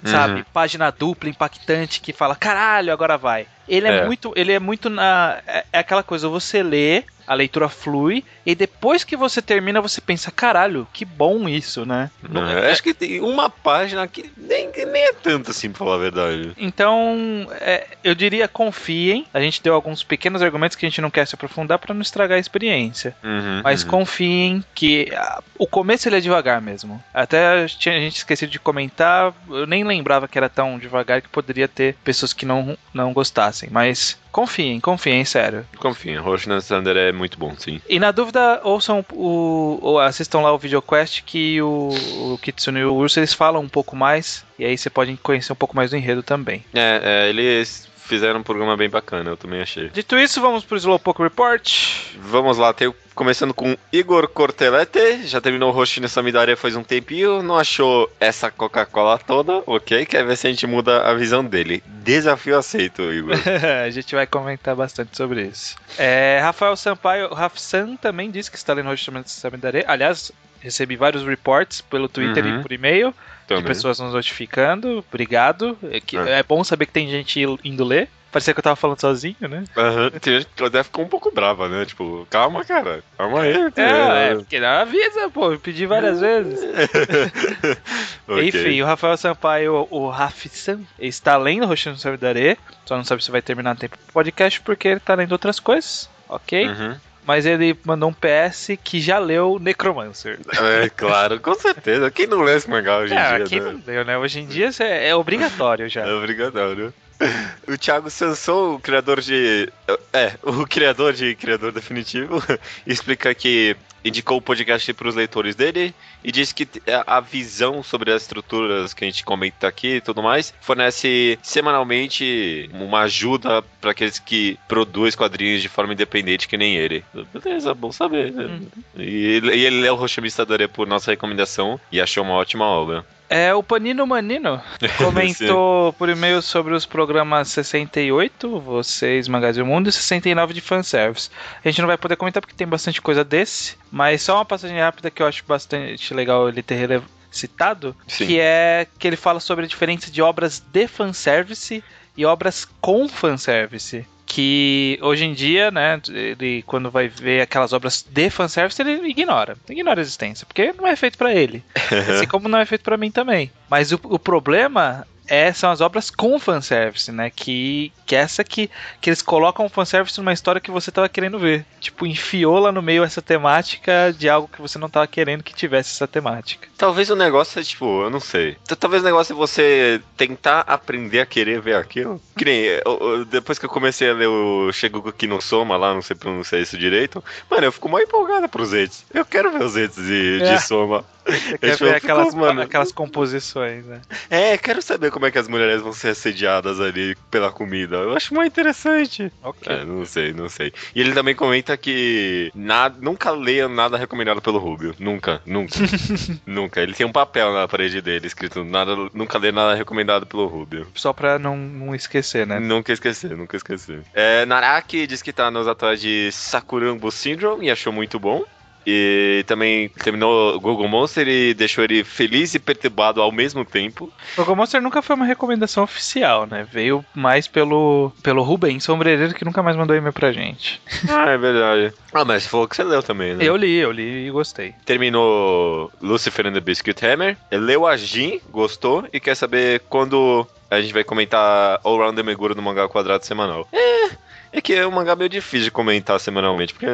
sabe? Página dupla, impactante, que fala, caralho, agora vai. Ele é muito na... É aquela coisa, você lê, a leitura flui, e depois que você termina, você pensa, caralho, que bom isso, né? Acho que tem uma página que nem é tanto assim, pra falar a verdade. Então, eu diria, confiem. A gente deu alguns pequenos argumentos que a gente não quer se aprofundar pra não estragar a experiência. Mas confiem que o começo ele é devagar mesmo. Até a gente esqueceu de comentar, eu nem lembrava que era tão devagar que poderia ter pessoas que não gostassem, mas confiem, sério. Confiem, Hoshino Thunder é muito bom, sim. E na dúvida, ouçam assistam lá o VideoQuest, que o Kitsune e o Urso, eles falam um pouco mais, e aí você pode conhecer um pouco mais do enredo também. Eles fizeram um programa bem bacana, eu também achei. Dito isso, vamos pro Slowpoke Report. Vamos lá, começando com Igor Cortelete, já terminou o Hoshino Samidare faz um tempinho, não achou essa Coca-Cola toda, ok? Quer ver se a gente muda a visão dele. Desafio aceito, Igor. A gente vai comentar bastante sobre isso. Rafael Sampaio, Rafsan também disse que está lendo Hoshino Samidare. Aliás, recebi vários reports pelo Twitter e por e-mail. De pessoas nos notificando, obrigado. É bom saber que tem gente indo ler. Parecia que eu tava falando sozinho, né? Tem gente que até ficou um pouco brava, né? Tipo, calma, cara. Calma aí. Porque não avisa, pô. Eu pedi várias vezes. Okay. Enfim, o Rafael Sampaio, o Rafsan, está lendo Hoshino Samidare. Só não sabe se vai terminar tempo pro podcast, porque ele tá lendo outras coisas. Ok? Mas ele mandou um PS que já leu Necromancer. Claro, com certeza. Quem não lê esse mangá hoje em dia? Quem não leu, né? Hoje em dia é obrigatório já. É obrigatório. O Thiago Sanson, o criador de Criador Definitivo, explica que indicou o podcast para os leitores dele e disse que a visão sobre as estruturas que a gente comenta aqui e tudo mais fornece semanalmente uma ajuda para aqueles que produzem quadrinhos de forma independente que nem ele. Beleza, bom saber. E ele leu o Hoshino Samidare por nossa recomendação e achou uma ótima obra. O Panino Manino comentou por e-mail sobre os programas 68, Vocês, Magazine Mundo, e 69 de fanservice. A gente não vai poder comentar porque tem bastante coisa desse, mas só uma passagem rápida que eu acho bastante legal ele ter citado, que é que ele fala sobre a diferença de obras de fanservice e obras com fanservice. Que hoje em dia, né, ele quando vai ver aquelas obras de fanservice, ele ignora a existência, porque não é feito pra ele. Assim como não é feito pra mim também. Mas o problema são as obras com fanservice, né? Que essa que eles colocam fanservice numa história que você tava querendo ver. Tipo, enfiou lá no meio essa temática de algo que você não tava querendo que tivesse essa temática. Talvez o negócio é, tipo, eu não sei. Talvez o negócio é você tentar aprender a querer ver aquilo. Que nem, depois que eu comecei a ler o Shigeki no Soma lá, não sei pronunciar isso direito, mano, eu fico mais empolgado pros Ents. Eu quero ver os Ents de Soma. Você quer ver aquelas composições, né? Quero saber como é que as mulheres vão ser assediadas ali pela comida. Eu acho muito interessante. Ok. Não sei. E ele também comenta que nunca leia nada recomendado pelo Rubio. Nunca. Nunca. Ele tem um papel na parede dele escrito nunca lê nada recomendado pelo Rubio. Só pra não esquecer, né? Nunca esquecer. Naraki diz que tá nos atuais de Sakurambo Syndrome e achou muito bom. E também terminou Google Monster e deixou ele feliz e perturbado ao mesmo tempo. Google Monster nunca foi uma recomendação oficial, né? Veio mais pelo Rubens Sombrereiro, que nunca mais mandou e-mail pra gente. Ah, é verdade. Ah, mas você falou que você leu também, né? Eu li e gostei. Terminou Lucifer and the Biscuit Hammer. Leu a Jin, gostou e quer saber quando a gente vai comentar All Round the Meguro no Mangá Quadrado semanal. É que é um mangá meio difícil de comentar semanalmente, porque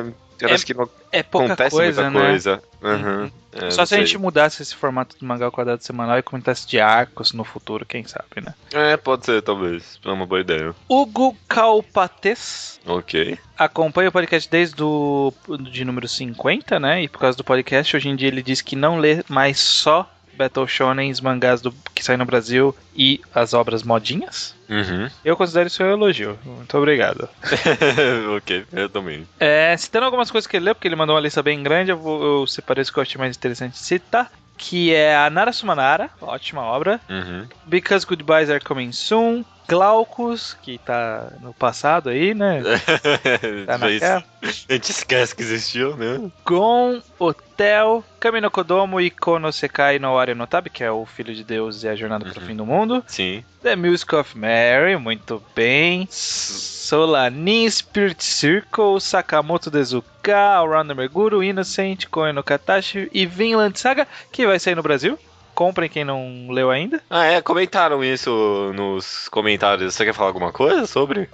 acho que não pouca acontece coisa, muita né? coisa. Uhum. Só se a gente mudasse esse formato do Mangá Quadrado semanal e comentasse de arcos no futuro, quem sabe, né? Pode ser, talvez. É uma boa ideia. Hugo Calpates Ok. acompanha o podcast desde de número 50, né? E por causa do podcast, hoje em dia ele diz que não lê mais só Battle Shonen, os mangás que saem no Brasil e as obras modinhas. Uhum. Eu considero isso um elogio. Muito obrigado. Ok, eu também. Citando algumas coisas que ele leu, porque ele mandou uma lista bem grande, eu separei os que eu achei mais interessante de citar. Que é a Nara Sumanara, ótima obra. Uhum. Because Goodbyes Are Coming Soon. Glaucus, que tá no passado aí, né? Tá naquela. A gente esquece que existiu, né? Gon, Hotel, Kami no Kodomo e Kono Sekai no Ori no Tabi, que é o Filho de Deus e a Jornada para o Fim do Mundo. Sim. The Music of Mary, muito bem. Solanin, Spirit Circle, Sakamoto Dezuka, Around the Meguro, Innocent, Koen no Katashi e Vinland Saga, que vai sair no Brasil. Comprem quem não leu ainda. Comentaram isso nos comentários. Você quer falar alguma coisa sobre?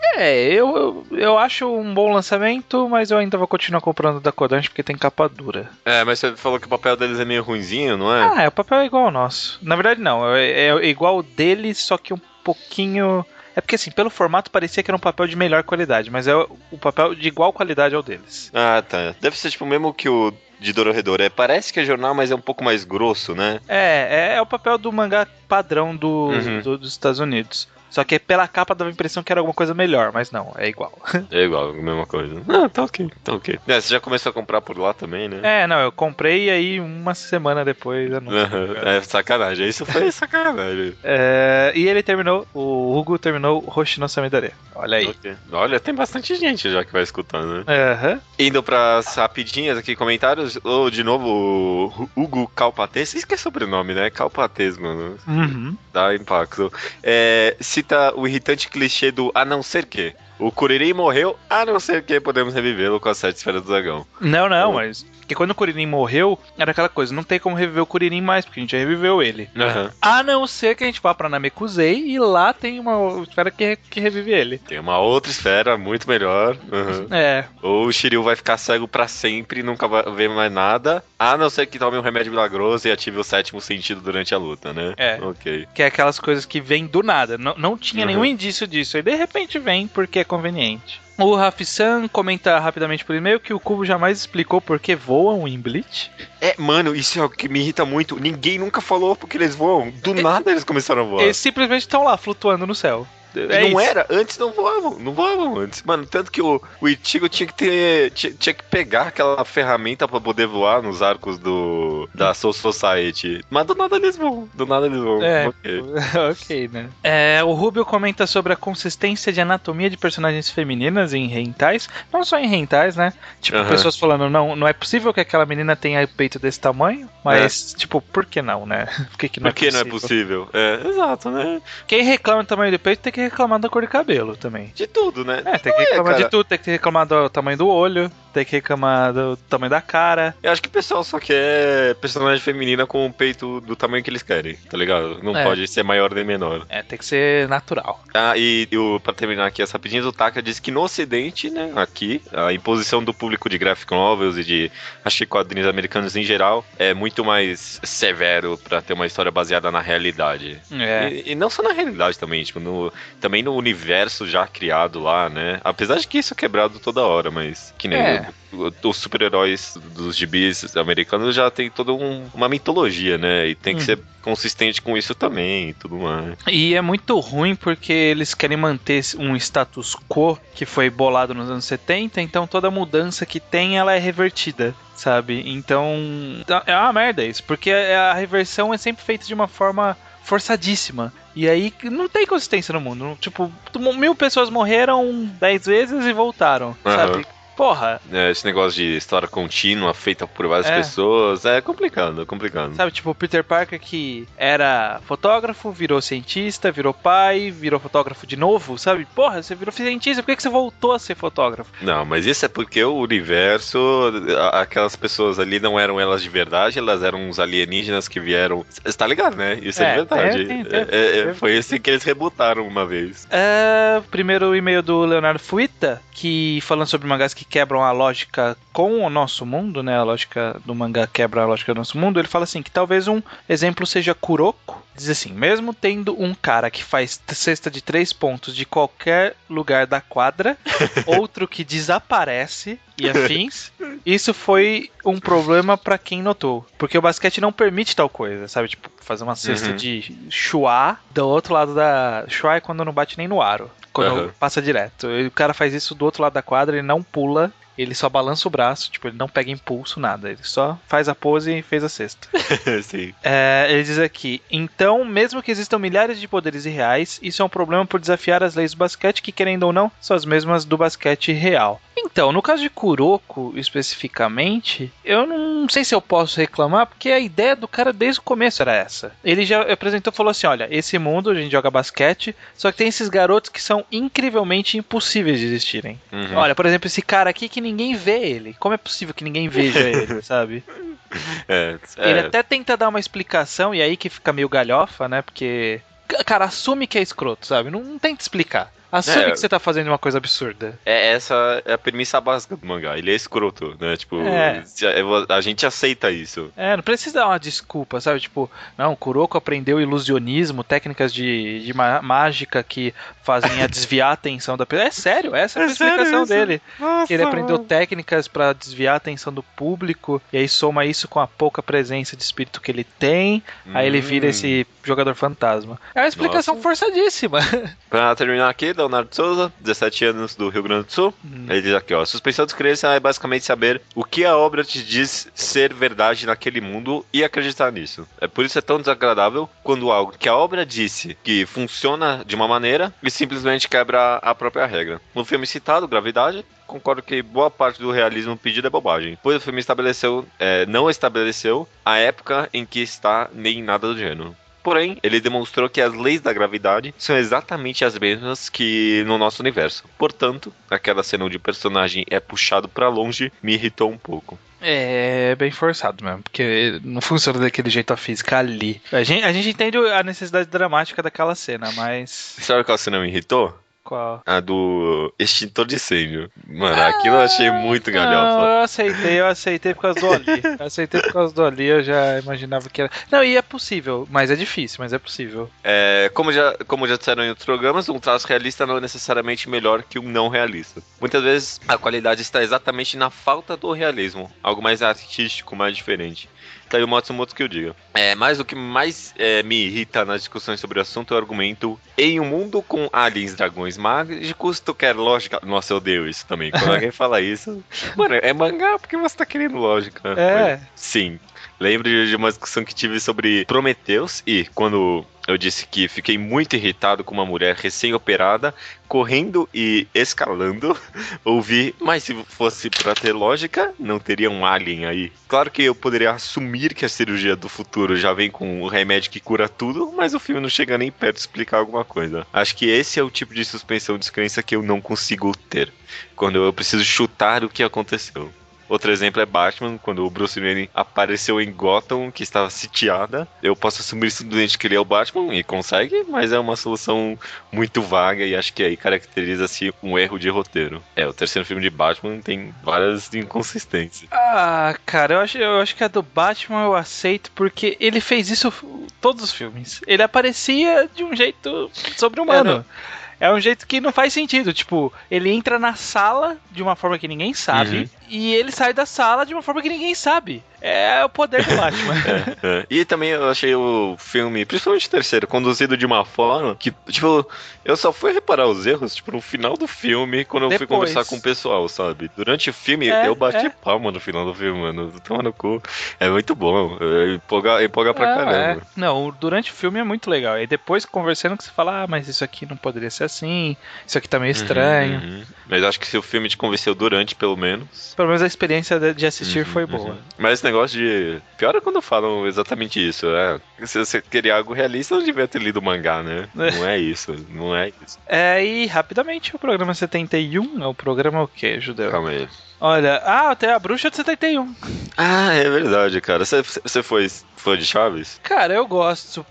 Eu acho um bom lançamento, mas eu ainda vou continuar comprando da Kodansha porque tem capa dura. Mas você falou que o papel deles é meio ruinzinho, não é? O papel é igual ao nosso. Na verdade não, é igual o deles, só que um pouquinho... É porque assim, pelo formato parecia que era um papel de melhor qualidade, mas é o papel de igual qualidade ao deles. Ah, tá. Deve ser tipo o mesmo que o de Dorohedoro. Parece que é jornal, mas é um pouco mais grosso, né? É o papel do mangá padrão dos Estados Unidos. Só que pela capa dava a impressão que era alguma coisa melhor, mas não, é igual. É igual, a mesma coisa. Tá ok. Você já começou a comprar por lá também, né? Eu comprei e aí uma semana depois eu não sacanagem, isso foi sacanagem. E ele o Hugo terminou Hoshi no Samidare. Olha aí. Okay. Olha, tem bastante gente já que vai escutando, né? Indo pras rapidinhas aqui, comentários, de novo, o Hugo Calpates, isso que é sobrenome, né? Calpates, mano. Dá impacto. Cita o irritante clichê do a não ser que. O Kuririn morreu, a não ser que podemos revivê-lo com as 7 esferas do dragão. Não, mas... Porque quando o Kuririn morreu, era aquela coisa, não tem como reviver o Kuririn mais, porque a gente já reviveu ele. A não ser que a gente vá pra Namekusei e lá tem uma esfera que revive ele. Tem uma outra esfera muito melhor. Ou o Shiryu vai ficar cego pra sempre e nunca vai ver mais nada, a não ser que tome um remédio milagroso e ative o 7º sentido durante a luta, né? Ok. Que é aquelas coisas que vêm do nada. Não tinha nenhum indício disso. Aí de repente vem porque é conveniente. O Rafi-san comenta rapidamente por e-mail que o Cubo jamais explicou por que voam em Bleach. Mano, isso é o que me irrita muito. Ninguém nunca falou porque eles voam. Do nada eles começaram a voar. Eles simplesmente estão lá, flutuando no céu. Antes não voavam antes. Mano, tanto que o Ichigo tinha que pegar aquela ferramenta pra poder voar nos arcos da Soul Society. Mas do nada eles voam. Ok, né? O Rubio comenta sobre a consistência de anatomia de personagens femininas em hentais. Não só em hentais, né? Tipo, pessoas falando, não é possível que aquela menina tenha peito desse tamanho, mas, tipo, por que não, né? Por que não é possível? Exato, né? Quem reclama do tamanho do peito tem que reclamar da cor de cabelo também. De tudo, né? Tem que reclamar de tudo, tem que reclamar do tamanho do olho, tem que reclamar do tamanho da cara. Eu acho que o pessoal só quer personagem feminina com o peito do tamanho que eles querem, tá ligado? Não pode ser maior nem menor. Tem que ser natural. Pra terminar aqui as rapidinhas, o Taka diz que no ocidente, né, aqui, a imposição do público de graphic novels e de, acho que quadrinhos americanos em geral, é muito mais severo pra ter uma história baseada na realidade. E não só na realidade também, tipo, também no universo já criado lá, né? Apesar de que isso é quebrado toda hora, mas que nem os super-heróis dos gibis americanos já tem toda uma mitologia, né? E tem que ser consistente com isso também e tudo mais. E é muito ruim porque eles querem manter um status quo que foi bolado nos anos 70, então toda mudança que tem, ela é revertida, sabe? Então, é uma merda isso, porque a reversão é sempre feita de uma forma forçadíssima. E aí não tem consistência no mundo. Tipo, 1000 pessoas morreram 10 vezes e voltaram, sabe? porra... Esse negócio de história contínua, feita por várias pessoas, é complicado. Sabe, tipo, o Peter Parker que era fotógrafo, virou cientista, virou pai, virou fotógrafo de novo, sabe? Porra, você virou cientista, por que você voltou a ser fotógrafo? Não, mas isso é porque o universo, aquelas pessoas ali não eram elas de verdade, elas eram uns alienígenas que vieram... Você tá ligado, né? Isso é de verdade. Foi assim que eles rebutaram uma vez. Primeiro e-mail do Leonardo Fuita, que falando sobre mangás que quebram a lógica com o nosso mundo, né? A lógica do mangá quebra a lógica do nosso mundo. Ele fala assim, que talvez um exemplo seja Kuroko. Diz assim, mesmo tendo um cara que faz cesta de 3 pontos de qualquer lugar da quadra, outro que desaparece e afins, isso foi um problema pra quem notou. Porque o basquete não permite tal coisa, sabe? Tipo, fazer uma cesta de chuá do outro lado da... Chuá é quando não bate nem no aro. Quando passa direto. O cara faz isso do outro lado da quadra, ele não pula, ele só balança o braço, tipo, ele não pega impulso, nada. Ele só faz a pose e fez a cesta. Sim. Ele diz aqui, então, mesmo que existam milhares de poderes irreais, isso é um problema por desafiar as leis do basquete, que, querendo ou não, são as mesmas do basquete real. Então, no caso de Kuroko, especificamente, eu não sei se eu posso reclamar, porque a ideia do cara desde o começo era essa. Ele já apresentou e falou assim, olha, esse mundo a gente joga basquete, só que tem esses garotos que são incrivelmente impossíveis de existirem. Olha, por exemplo, esse cara aqui que ninguém vê ele. Como é possível que ninguém veja ele, sabe? Ele até tenta dar uma explicação, e aí que fica meio galhofa, né? Porque, cara, assume que é escroto, sabe? Não tenta explicar. Assume que você tá fazendo uma coisa absurda. Essa é a premissa básica do mangá. Ele é escroto, né? Tipo, a gente aceita isso. Não precisa dar uma desculpa, sabe? Tipo, não, Kuroko aprendeu ilusionismo, técnicas de mágica que fazem a desviar a atenção da pessoa. É sério, essa é a explicação dele. Nossa, ele aprendeu técnicas pra desviar a atenção do público, e aí soma isso com a pouca presença de espírito que ele tem, aí ele vira esse jogador fantasma. É uma explicação forçadíssima. Pra terminar aqui, Leonardo Souza, 17 anos do Rio Grande do Sul. Ele diz aqui, ó, suspensão de descrença é basicamente saber o que a obra te diz ser verdade naquele mundo e acreditar nisso. Por isso é tão desagradável quando algo que a obra disse que funciona de uma maneira e simplesmente quebra a própria regra. No filme citado, Gravidade, concordo que boa parte do realismo pedido é bobagem, pois o filme não estabeleceu a época em que está nem nada do gênero. Porém, ele demonstrou que as leis da gravidade são exatamente as mesmas que no nosso universo. Portanto, aquela cena onde o personagem é puxado pra longe me irritou um pouco. É bem forçado mesmo, porque não funciona daquele jeito a física ali. A gente entende a necessidade dramática daquela cena, mas... Sabe qual cena me irritou? Qual? A do extintor de incêndio. Mano, aquilo eu achei muito galhofa. Eu aceitei por causa do Ali. Eu já imaginava que era. Não, e é possível, mas é difícil, mas é possível. Como já disseram em outros programas, um traço realista não é necessariamente melhor que um não realista. Muitas vezes a qualidade está exatamente na falta do realismo, algo mais artístico, mais diferente. Tá aí o Matsumoto que eu diga. Mas o que mais me irrita nas discussões sobre o assunto é o argumento: em um mundo com aliens, dragões mágicos, tu quer lógica? Nossa, eu odeio isso também. Quando alguém fala isso, mano, é mangá, porque você tá querendo lógica. Mas, sim. Lembro de uma discussão que tive sobre Prometheus e quando eu disse que fiquei muito irritado com uma mulher recém-operada, correndo e escalando, ouvi, mas se fosse pra ter lógica, não teria um alien aí. Claro que eu poderia assumir que a cirurgia do futuro já vem com o remédio que cura tudo, mas o filme não chega nem perto de explicar alguma coisa. Acho que esse é o tipo de suspensão de descrença que eu não consigo ter, quando eu preciso chutar o que aconteceu. Outro exemplo é Batman, quando o Bruce Wayne apareceu em Gotham, que estava sitiada. Eu posso assumir simplesmente que ele é o Batman, e consegue, mas é uma solução muito vaga, e acho que aí caracteriza-se um erro de roteiro. O terceiro filme de Batman tem várias inconsistências. Cara, eu acho que a do Batman eu aceito, porque ele fez isso todos os filmes. Ele aparecia de um jeito sobre-humano. É um jeito que não faz sentido. Tipo, ele entra na sala de uma forma que ninguém sabe. E ele sai da sala de uma forma que ninguém sabe. É o poder do Batman. E também eu achei o filme, principalmente o terceiro, conduzido de uma forma que, tipo, eu só fui reparar os erros, tipo, no final do filme, quando eu fui conversar com o pessoal, sabe? Durante o filme, eu bati palma no final do filme, mano. Toma no cu. É muito bom. Empolga pra caramba. Não, durante o filme é muito legal. E depois, conversando, que você fala, mas isso aqui não poderia ser assim, isso aqui tá meio estranho. Mas acho que se o filme te convenceu durante, pelo menos... Pelo menos a experiência de assistir foi boa. Mas esse negócio de... Pior é quando falam exatamente isso, né? Se você queria algo realista, não devia ter lido o mangá, né? Não é isso, não é isso. E rapidamente, o programa 71 é o programa o quê, Judeu? Calma aí. Olha, até a Bruxa de 71. É verdade, cara. Você foi fã de Chaves? Cara, eu gosto.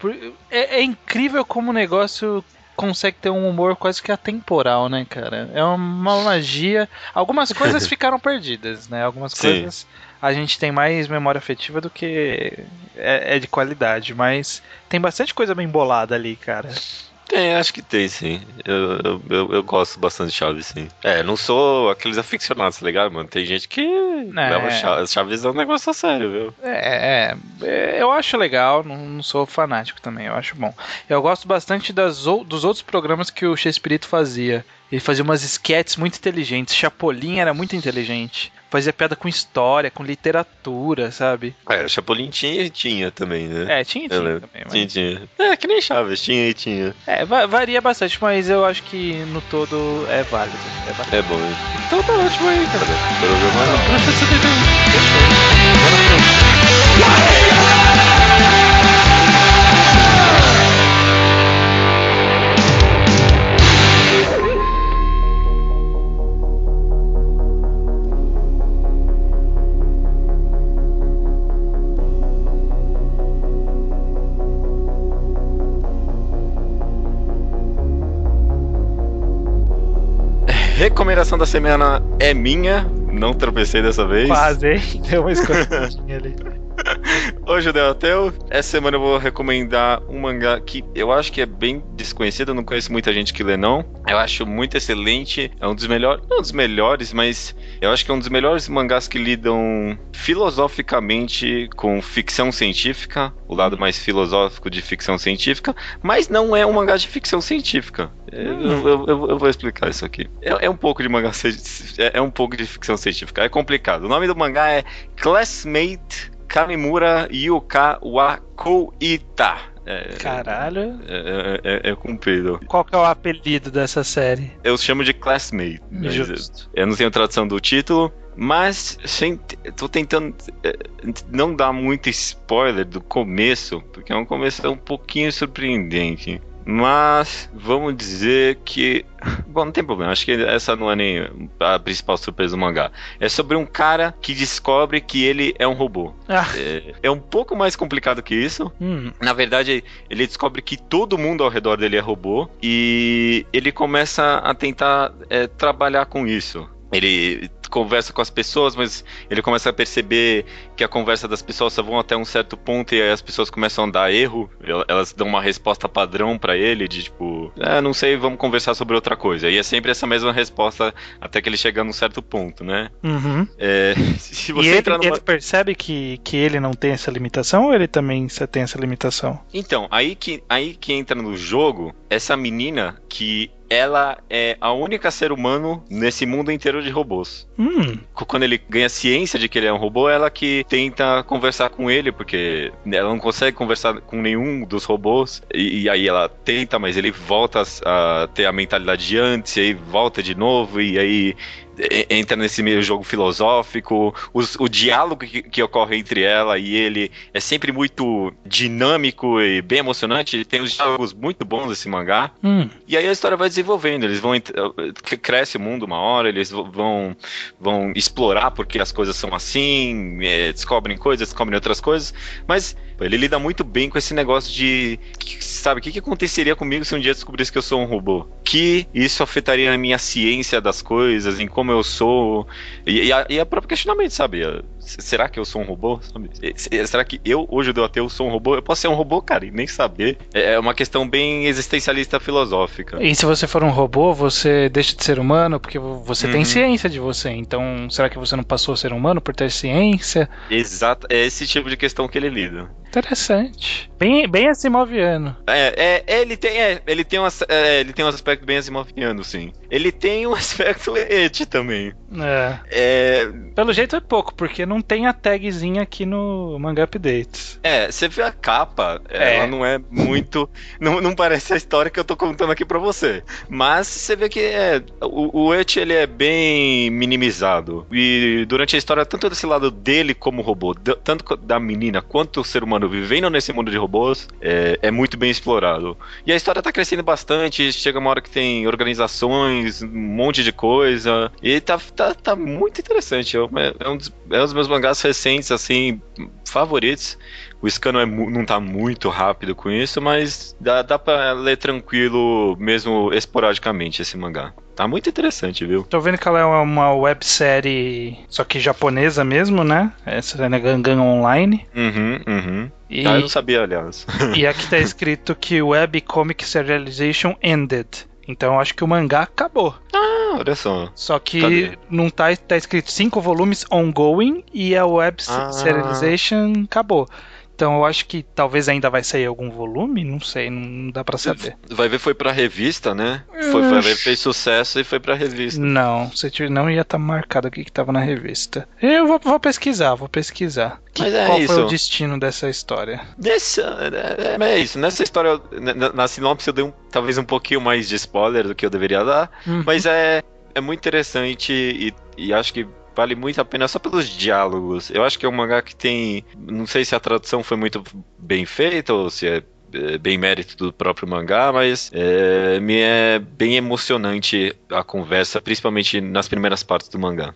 É incrível como o negócio consegue ter um humor quase que atemporal, né, cara? É uma magia. Algumas coisas ficaram perdidas, né? Algumas coisas a gente tem mais memória afetiva do que é de qualidade, mas tem bastante coisa bem bolada ali, cara. Tem, acho que tem, sim. Eu gosto bastante de Chaves, sim. Não sou aqueles aficionados, tá ligado, mano? Tem gente que leva Chaves é um negócio sério, viu? Eu acho legal, não sou fanático também, eu acho bom. Eu gosto bastante dos outros programas que o Chespirito fazia. Ele fazia umas esquetes muito inteligentes. Chapolin era muito inteligente. Fazia piada com história, com literatura, sabe? Chapolin tinha também, né? Tinha também. Mas... Tinha. Que nem Chaves, tinha. Varia bastante, mas eu acho que no todo é válido. É bom. Então tá ótimo aí, cara. Bruxa de 71. Bora pro Recomendação da semana é minha. Não tropecei dessa vez. Quase, hein? Deu uma escorregadinha ali. Hoje, essa semana eu vou recomendar um mangá que eu acho que é bem desconhecido, eu não conheço muita gente que lê, não. Eu acho muito excelente, é um dos melhores, não dos melhores, mas eu acho que é um dos melhores mangás que lidam filosoficamente com ficção científica, o lado mais filosófico de ficção científica, mas não é um mangá de ficção científica. Eu vou explicar isso aqui. É um pouco de mangá, é um pouco de ficção científica, é complicado. O nome do mangá é Classmate Kamimura Yuka wa Koita. Caralho. É comprido. Qual que é o apelido dessa série? Eu chamo de Classmate. Justo. Eu não tenho tradução do título, mas tô tentando não dar muito spoiler do começo, porque é um começo um pouquinho surpreendente. Mas vamos dizer que... Bom, não tem problema, acho que essa não é nem a principal surpresa do mangá. É sobre um cara que descobre que ele é um robô. É um pouco mais complicado que isso. Na verdade, ele descobre que todo mundo ao redor dele é robô e ele começa a tentar trabalhar com isso. Ele conversa com as pessoas, mas ele começa a perceber que a conversa das pessoas só vão até um certo ponto e aí as pessoas começam a dar erro, elas dão uma resposta padrão pra ele, de tipo, não sei, vamos conversar sobre outra coisa. E é sempre essa mesma resposta até que ele chega num certo ponto, né? Se você ele percebe que ele não tem essa limitação ou ele também tem essa limitação? Então, aí que entra no jogo essa menina que ela é a única ser humano nesse mundo inteiro de robôs. Quando ele ganha ciência de que ele é um robô, ela que tenta conversar com ele, porque ela não consegue conversar com nenhum dos robôs, e aí ela tenta, mas ele volta a ter a mentalidade de antes, e aí volta de novo, e aí entra nesse meio jogo filosófico. O diálogo que ocorre entre ela e ele é sempre muito dinâmico e bem emocionante. Tem uns diálogos muito bons desse mangá. E aí a história vai desenvolvendo. Eles vão cresce o mundo uma hora, eles vão explorar porque as coisas são assim, descobrem coisas, descobrem outras coisas, mas Ele lida muito bem com esse negócio de... Sabe, o que aconteceria comigo se um dia eu descobrisse que eu sou um robô? Que isso afetaria a minha ciência das coisas, em como eu sou... E a próprio questionamento, sabe? Será que eu sou um robô? Sabe? Será que eu, hoje do ateu, sou um robô? Eu posso ser um robô, cara, e nem saber. É uma questão bem existencialista filosófica. E se você for um robô, você deixa de ser humano porque você tem ciência de você. Então, será que você não passou a ser humano por ter ciência? Exato, é esse tipo de questão que ele lida. Interessante. Bem asimoviano. Ele tem um aspecto bem asimoviano, sim. Ele tem um aspecto et também. Pelo jeito é pouco, porque não tem a tagzinha aqui no Manga Updates. Você vê a capa, ela não é muito... Não parece a história que eu tô contando aqui pra você. Mas você vê que o et, ele é bem minimizado. E durante a história, tanto desse lado dele como robô, tanto da menina quanto o ser humano vivendo nesse mundo de robôs, é muito bem explorado. E a história tá crescendo bastante, chega uma hora que tem organizações, um monte de coisa, e tá muito interessante. É um dos meus mangás recentes, assim, favoritos. O Scano não tá muito rápido com isso, mas dá pra ler tranquilo, mesmo esporadicamente, esse mangá. Tá muito interessante, viu? Tô vendo que ela é uma websérie, só que japonesa mesmo, né? Essa é na Gangan Online. Uhum. Eu não sabia, aliás. E aqui tá escrito que o Webcomic Serialization ended. Então eu acho que o mangá acabou. Olha só. Só que não tá escrito 5 volumes ongoing e a Web Serialization acabou. Então eu acho que talvez ainda vai sair algum volume, não sei, não dá pra saber. Vai ver, foi pra revista, né? Fez sucesso e foi pra revista. Não, não ia estar marcado aqui que tava na revista. Eu vou pesquisar. Mas Qual isso. foi o destino dessa história? É isso, nessa história, na sinopse eu dei talvez um pouquinho mais de spoiler do que eu deveria dar, mas é muito interessante e acho que vale muito a pena só pelos diálogos. Eu acho que é um mangá que tem... Não sei se a tradução foi muito bem feita ou se é bem mérito do próprio mangá, mas me é bem emocionante a conversa, principalmente nas primeiras partes do mangá.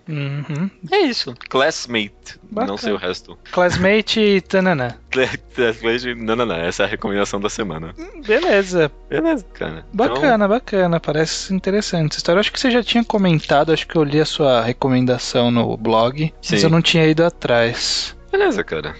É isso. Classmate. Bacana. Não sei o resto. Classmate e tananã. Classmate, não. Essa é a recomendação da semana. Beleza, cara. Bacana. Parece interessante essa história. Acho que você já tinha comentado, acho que eu li a sua recomendação no blog, mas eu não tinha ido atrás. Beleza, cara.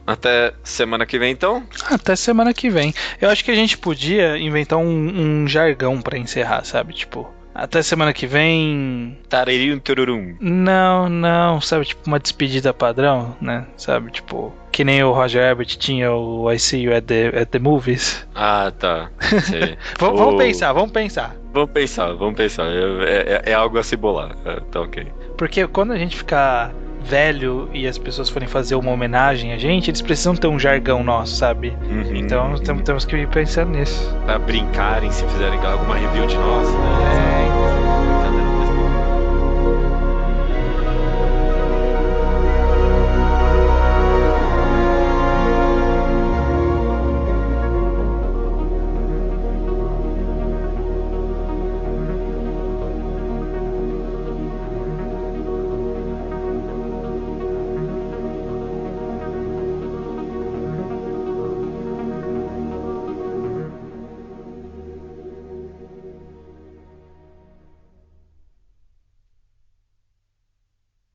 Até semana que vem, então? Até semana que vem. Eu acho que a gente podia inventar um jargão pra encerrar, sabe? Tipo, até semana que vem... Tararim tururum. Não. Sabe, tipo, uma despedida padrão, né? Sabe, tipo... Que nem o Roger Ebert tinha o I See You at the Movies. Tá. Vamos pensar. Vamos pensar. É algo a se bolar. Tá ok. Porque quando a gente ficar velho e as pessoas forem fazer uma homenagem a gente, eles precisam ter um jargão nosso, sabe? Então temos que ir pensando nisso. Pra brincarem, se fizerem alguma review de nós, né?